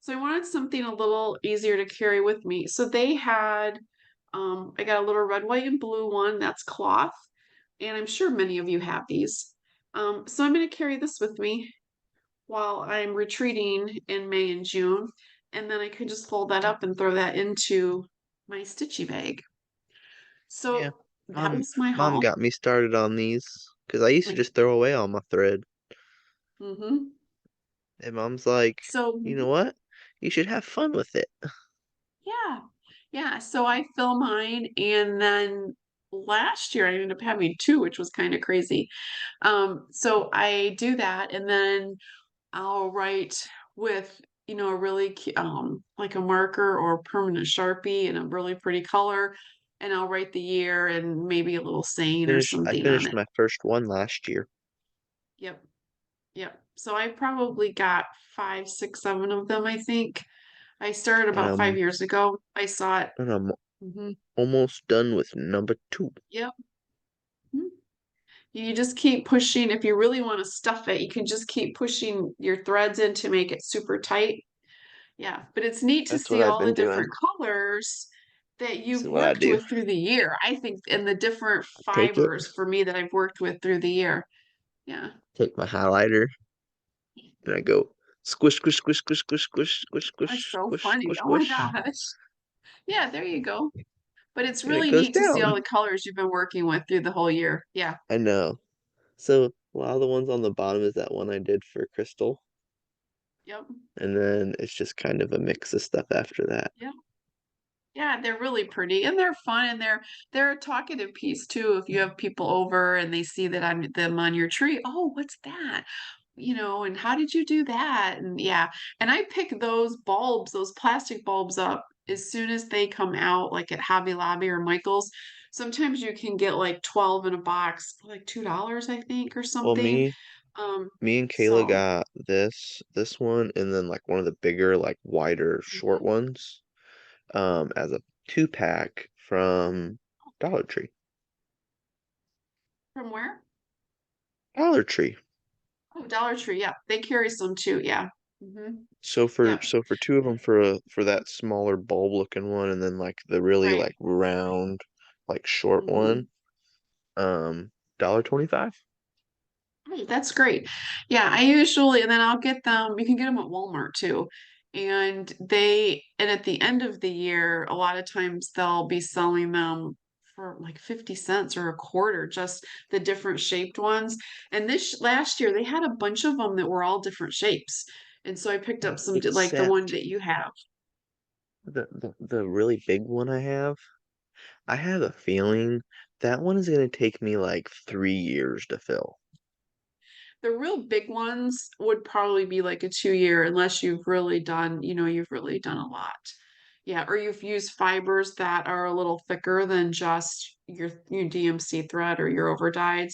So I wanted something a little easier to carry with me. So they had I got a little red, white, and blue one that's cloth, and I'm sure many of you have these. So I'm going to carry this with me while I'm retreating in May and June. And then I could just fold that up and throw that into my stitchy bag. Yeah. So that was my Mom haul. got me started on these because I used to just throw away all my thread. Mm-hmm. And Mom's like, So you know what? You should have fun with it. yeah, yeah. So I fill mine, and then last year I ended up having two, which was kind of crazy. So I do that, and then I'll write with, a really like a marker or permanent Sharpie in a really pretty color, and I'll write the year and maybe a little saying or I something on finished it. my first one last year. Yep, yep. So I probably got five, six, seven of them, I think. I started And about 5 years ago. I saw it. I'm Hmm. almost done with number 2. Yep. Mhm. You just keep pushing. If you really want to stuff it, you can just keep pushing your threads in to make it super tight. Yeah, but it's neat to That's what see I've all the been different doing. colors that This is you've what I worked do. with through the year. I think, and the different Take it, fibers for me that I've worked with through the year. Yeah, take my highlighter, and I go squish, squish, squish, squish, squish, squish, squish, that's squish, so squish, funny. squish, Oh my squish, gosh. Yeah, there you go. But it's and it really goes neat to see all down. the colors you've been working with through the whole year. Yeah. I know. So a lot of the ones on the bottom is that one I did for Crystal, Yep. and then it's just kind of a mix of stuff after that. Yep. Yeah, they're really pretty and they're fun and they're a talkative piece too. If you have people over and they see that I'm them on your tree, oh, what's that? And how did you do that? And yeah, and I pick those bulbs, those plastic bulbs up as soon as they come out, like at Hobby Lobby or Michael's. Sometimes you can get like 12 in a box, like $2, I think, or Well, something. Um, me and Kayla so got this one, and then like one of the bigger, like wider, short mhm. ones, as a 2-pack from Dollar Tree. From where? Dollar Tree. Oh, Dollar Tree. Yeah, they carry some too. Yeah. So for Yeah. so for two of them for that smaller bulb looking one, and then like the really Right. like round, like short Hmm. one, $1.25. Oh, that's great. Yeah, I usually, and then I'll get them, you can get them at Walmart too. And at the end of the year, a lot of times they'll be selling them for like 50 cents or a quarter, just the different shaped ones. And this last year, they had a bunch of them that were all different shapes. And so I picked up some, like the one Except that you have. the really big one I have a feeling that one is gonna take me like 3 years to fill. The real big ones would probably be like a 2 year unless you've really done a lot. Yeah, or you've used fibers that are a little thicker than just your DMC thread or your overdyes.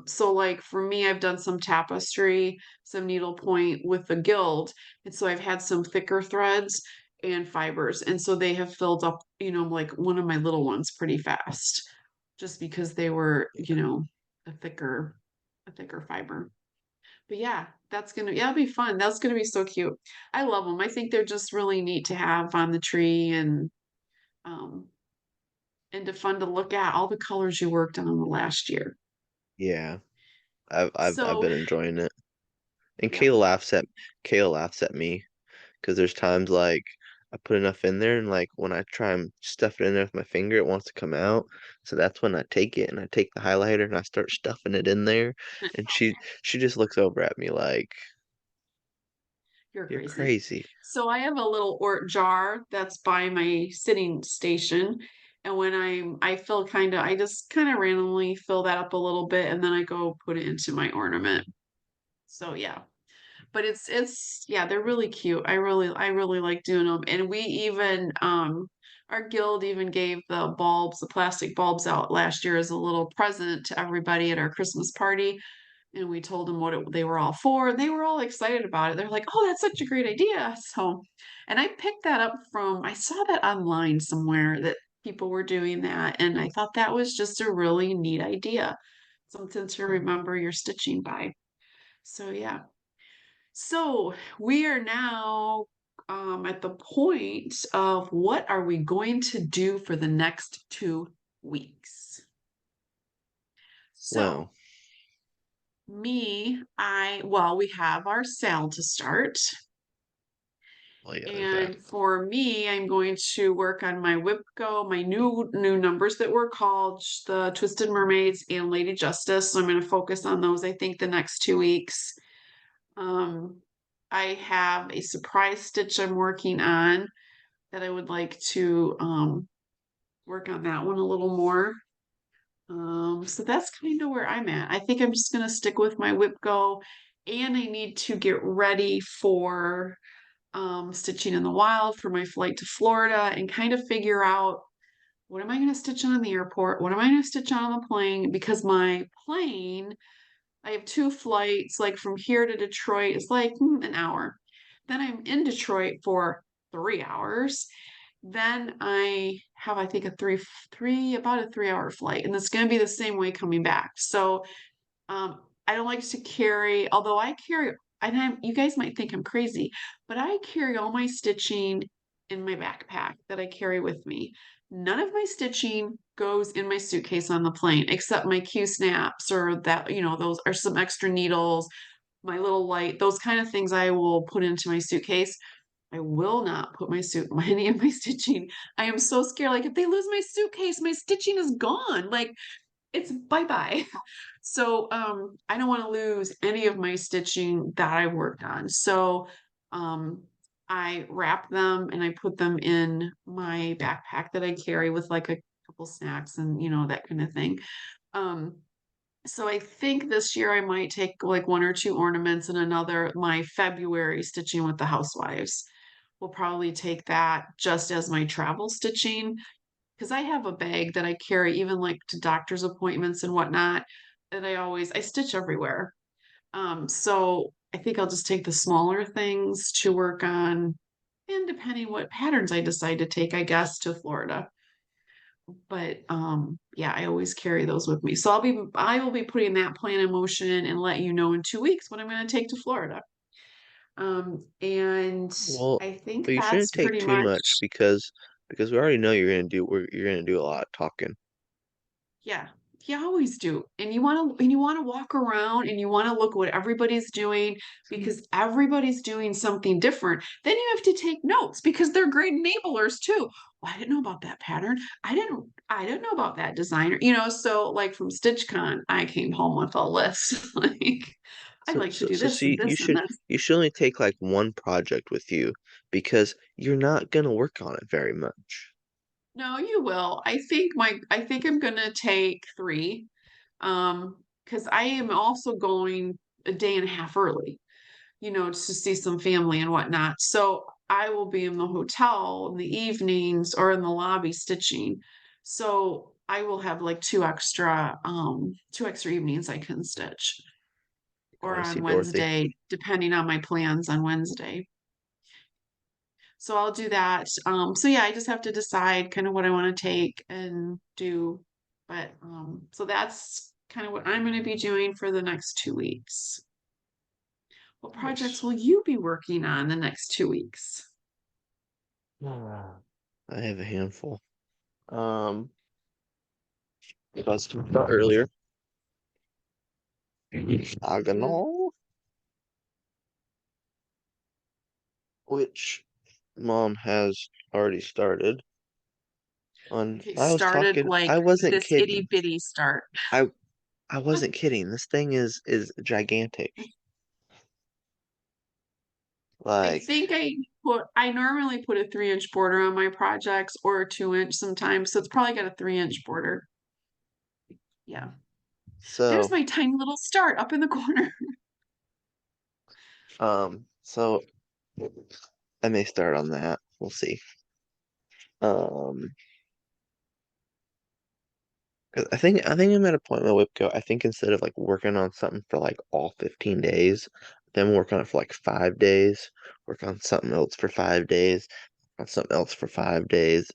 So like for me, I've done some tapestry, some needlepoint with the gild, and so I've had some thicker threads and fibers, and so they have filled up, like one of my little ones pretty fast, just because they were, a thicker a thicker fiber. But yeah, that'll be fun. That's gonna be so cute. I love them. I think they're just really neat to have on the tree um and to fun to look at all the colors you worked on the last year. Yeah, I've So been enjoying it. And yep. Kayla laughs at me because there's times like I put enough in there, and like when I try and stuff it in there with my finger, it wants to come out. So that's when I take it and I take the highlighter and I start stuffing it in there, and she just looks over at me like, You're "You're crazy. crazy." So I have a little ort jar that's by my sitting station. And when I just kind of randomly fill that up a little bit and then I go put it into my ornament. So yeah. But yeah, they're really cute. I really like doing them. And we even our guild even gave the plastic bulbs out last year as a little present to everybody at our Christmas party. And we told them they were all for. And they were all excited about it. They're like, "Oh, that's such a great idea!" So, and I picked that up I saw that online somewhere that people were doing that, and I thought that was just a really neat idea, something to remember your stitching by. So yeah. So we are now at the point of what are we going to do for the next 2 weeks? So Well, we have our sale to start. well, yeah, there's that. And for me, I'm going to work on my WIPGO, my new numbers that were called the Twisted Mermaids and Lady Justice. So I'm going to focus on those, I think, the next 2 weeks. I have a surprise stitch I'm working on that I would like to work on that one a little more. So that's kind of where I'm at. I think I'm just going to stick with my WIPGO, and I need to get ready for stitching in the wild for my flight to Florida and kind of figure out what am I going to stitch on the airport? What am I going to stitch on the plane? Because my plane, I have 2 flights, like from here to Detroit is like an hour. Then I'm in Detroit for 3 hours. Then I have, I think, about a 3 hour flight, and it's going to be the same way coming back. So I don't like to carry, although I carry, you guys might think I'm crazy, but I carry all my stitching in my backpack that I carry with me. None of my stitching goes in my suitcase on the plane, except my Q snaps or that, those are some extra needles, my little light, those kind of things I will put into my suitcase. I will not put any of my stitching. I am so scared. Like if they lose my suitcase, my stitching is gone. Like it's bye-bye. So I don't want to lose any of my stitching that I worked on. So I wrap them and I put them in my backpack that I carry with like a couple snacks and that kind of thing. Um, so I think this year I might take like 1 or 2 ornaments and another my February stitching with the housewives. We'll probably take that just as my travel stitching because I have a bag that I carry even like to doctor's appointments and whatnot that I stitch everywhere. So I think I'll just take the smaller things to work on and depending what patterns I decide to take, I guess, to Florida. But yeah, I always carry those with me. So I will be putting that plan in motion and let you know in 2 weeks what I'm going to take to Florida. And Well, I think but you that's shouldn't take pretty too much much. because we already know you're gonna do a lot of talking. Yeah, you always do. And you want to walk around and you want to look what everybody's doing because everybody's doing something different. Then you have to take notes because they're great enablers too. Well, I didn't know about that pattern. I didn't know about that designer. So like from StitchCon, I came home with a list. Like I'd So like to so do so this and see, this and this. you should only take like one project with you because you're not gonna work on it very much. No, you will. I think I'm gonna take 3. Because I am also going a day and a half early, to see some family and whatnot. So I will be in the hotel in the evenings or in the lobby stitching. So I will have like 2 extra evenings I can stitch. I Or want to see on Dorothy. Wednesday, depending on my plans on Wednesday. So I'll do that. So yeah, I just have to decide kind of what I want to take and do. But so that's kind of what I'm going to be doing for the next 2 weeks. What projects Nice. will you be working on the next 2 weeks? I have a handful. If I was talking about earlier, Mm. Agonal, which Mom has already started. On Okay, I was started talking, like I wasn't this itty kidding. bitty start. I I wasn't kidding. This thing is gigantic. I Like, think I I normally put a 3-inch border on my projects or a 2-inch sometimes, so it's probably got a 3-inch border. Yeah. There's So, my tiny little start up in the corner. so I may start on that. We'll see. Um, 'Cause I think I'm at a point in my WIPCO. I think instead of like working on something for like all 15 days, then work on it for like 5 days, work on something else for 5 days, on something else for 5 days,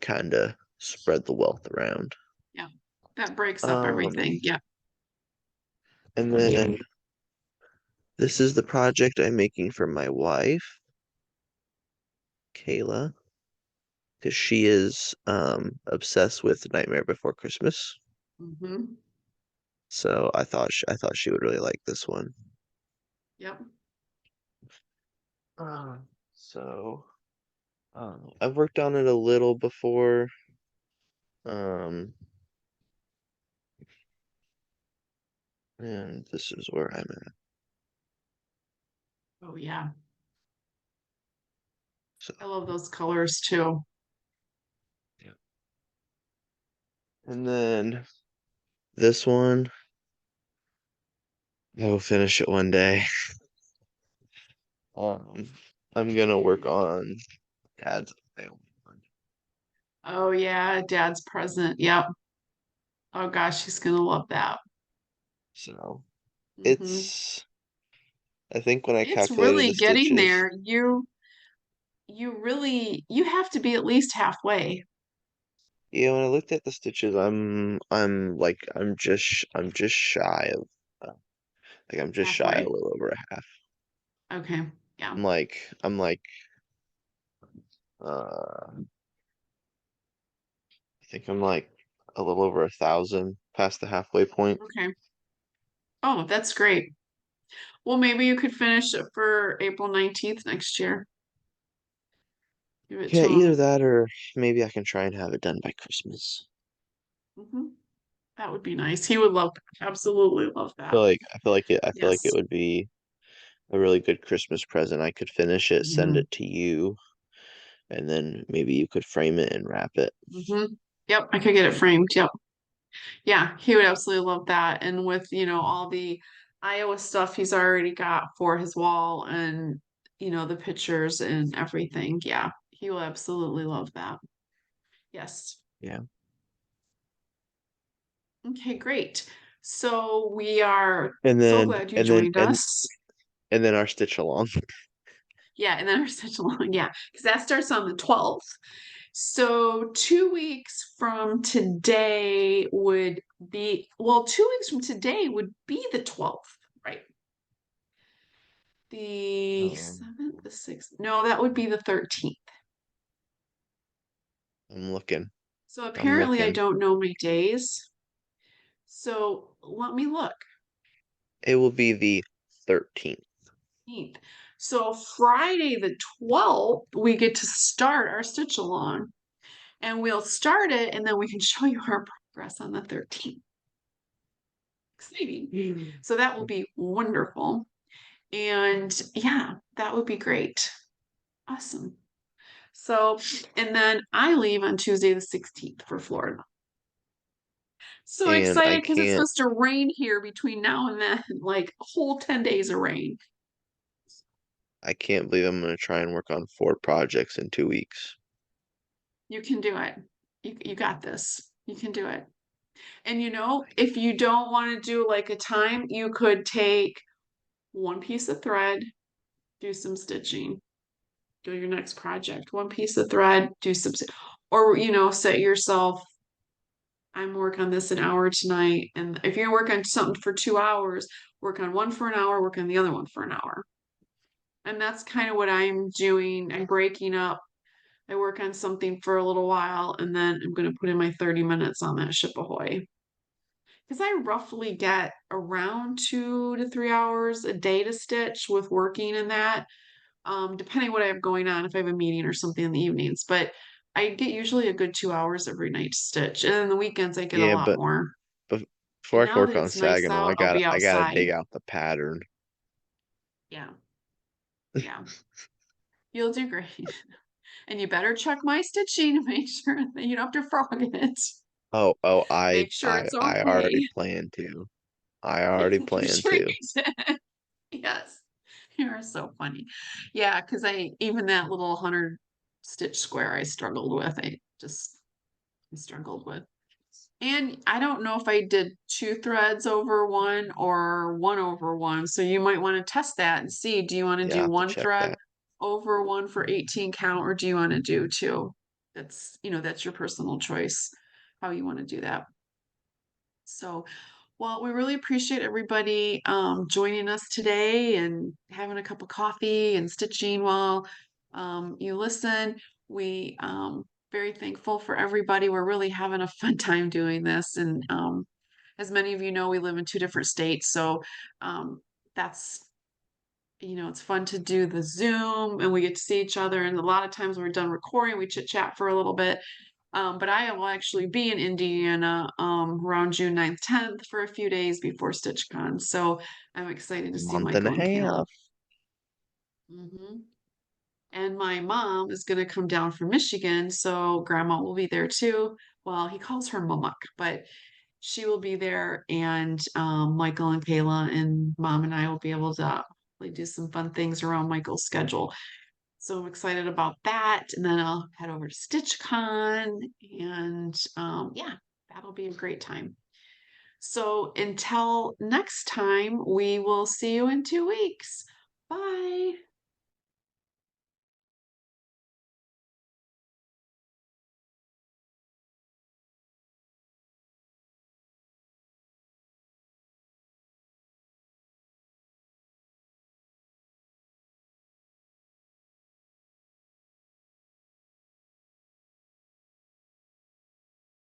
kind of spread the wealth around. Yeah. That breaks up Um, everything. Yeah. and then this is the project I'm making for my wife, Kayla, because she is obsessed with Nightmare Before Christmas. Mm-hmm. So I thought she would really like this one. Yep. Uh, so I've worked on it a little before. Um, and this is where I'm at. Oh yeah. So I love those colors too. yeah. And then this one, I will finish it one day. Um, I'm gonna work on Dad's mail one. Oh yeah, Dad's present. Yep. Oh gosh, he's gonna love that. So Mm-hmm. it's I think when I It's calculated really the getting stitches, there. You have to be at least halfway. yeah, when I looked at the stitches, I'm just shy of I'm just shy a Halfway. little over a half. Okay. Yeah. I'm like I think I'm like a little over 1,000 past the halfway point. Okay. Oh, that's great. Well, maybe you could finish it for April 19th next year. Give it Yeah, to either him. that or maybe I can try and have it done by Christmas. Hmm. That would be nice. He would love that. Absolutely love that. I feel like it Yes. would be a really good Christmas present. I could finish it, send Hmm. it to you, and then maybe you could frame it and wrap it. Hmm. Yep, I could get it framed. Yep. Yeah, he would absolutely love that. And with, all the Iowa stuff he's already got for his wall and, the pictures and everything. Yeah, he will absolutely love that. Yes. Yeah. Okay, great. So we are And so then glad you and then joined us. and then our stitch along. Yeah, and then our such long, yeah, because that starts on the 12th. So 2 weeks from today would be, well, 2 weeks from today would be the 12th, right? The Um, 7th, the 6th. No, that would be the 13th. I'm looking. So I'm apparently I looking. don't know my days. So let me look. It will be the 13th. 13th. So Friday the 12th, we get to start our stitch along and we'll start it and then we can show you our progress on the 13th. Exciting. So that will be wonderful. And yeah, that would be great. Awesome. So, and then I leave on Tuesday the 16th for Florida. So And excited because it's supposed to rain here between now and then, like a whole 10 days of rain. I can't believe I'm gonna try and work on 4 projects in 2 weeks. You can do it. You got this. You can do it. And if you don't want to do like a time, you could take one piece of thread, do some stitching, do your next project, one piece of thread, do some, or set yourself, I'm working on this an hour tonight. And if you're working on something for 2 hours, work on one for an hour, work on the other one for an hour. And that's kind of what I'm doing. I'm breaking up. I work on something for a little while and then I'm going to put in my 30 minutes on that ship ahoy. Because I roughly get around 2 to 3 hours a day to stitch with working in that, depending what I have going on, if I have a meeting or something in the evenings. But I get usually a good 2 hours every night to stitch. And then the weekends I get a Yeah, lot but more. before And I can now work that on it's nice Saginaw, out, I'll be I gotta outside. dig out the pattern. Yeah. Yeah. You'll do great. And you better check my stitching to make sure that you don't have to frog it. Oh, Make sure it's I already okay. plan to. I already I'm plan sure to. you did. Yes. You are so funny. Yeah, because I even that little 100 stitch square I struggled with. I struggled with. And I don't know if I did 2 threads over one or one over one. So you might want to test that and see, do you want to Yeah, I do have to one check thread that. over one for 18 count, or do you want to do two? That's your personal choice, how you want to do that. So, well, we really appreciate everybody joining us today and having a cup of coffee and stitching while you listen. We very thankful for everybody. We're really having a fun time doing this, and as many of you know, we live in 2 different states, so that's it's fun to do the Zoom and we get to see each other. And a lot of times when we're done recording, we chit chat for a little bit. But I will actually be in Indiana around June 9th, 10th for a few days before StitchCon. So I'm excited to see Month and a Michael and Kayla. half. And my mom is going to come down from Michigan, so grandma will be there too. Well, he calls her Mamuk, but she will be there, and Michael and Kayla and mom and I will be able to like, do some fun things around Michael's schedule. So I'm excited about that. And then I'll head over to StitchCon, and yeah, that'll be a great time. So until next time, we will see you in 2 weeks. Bye.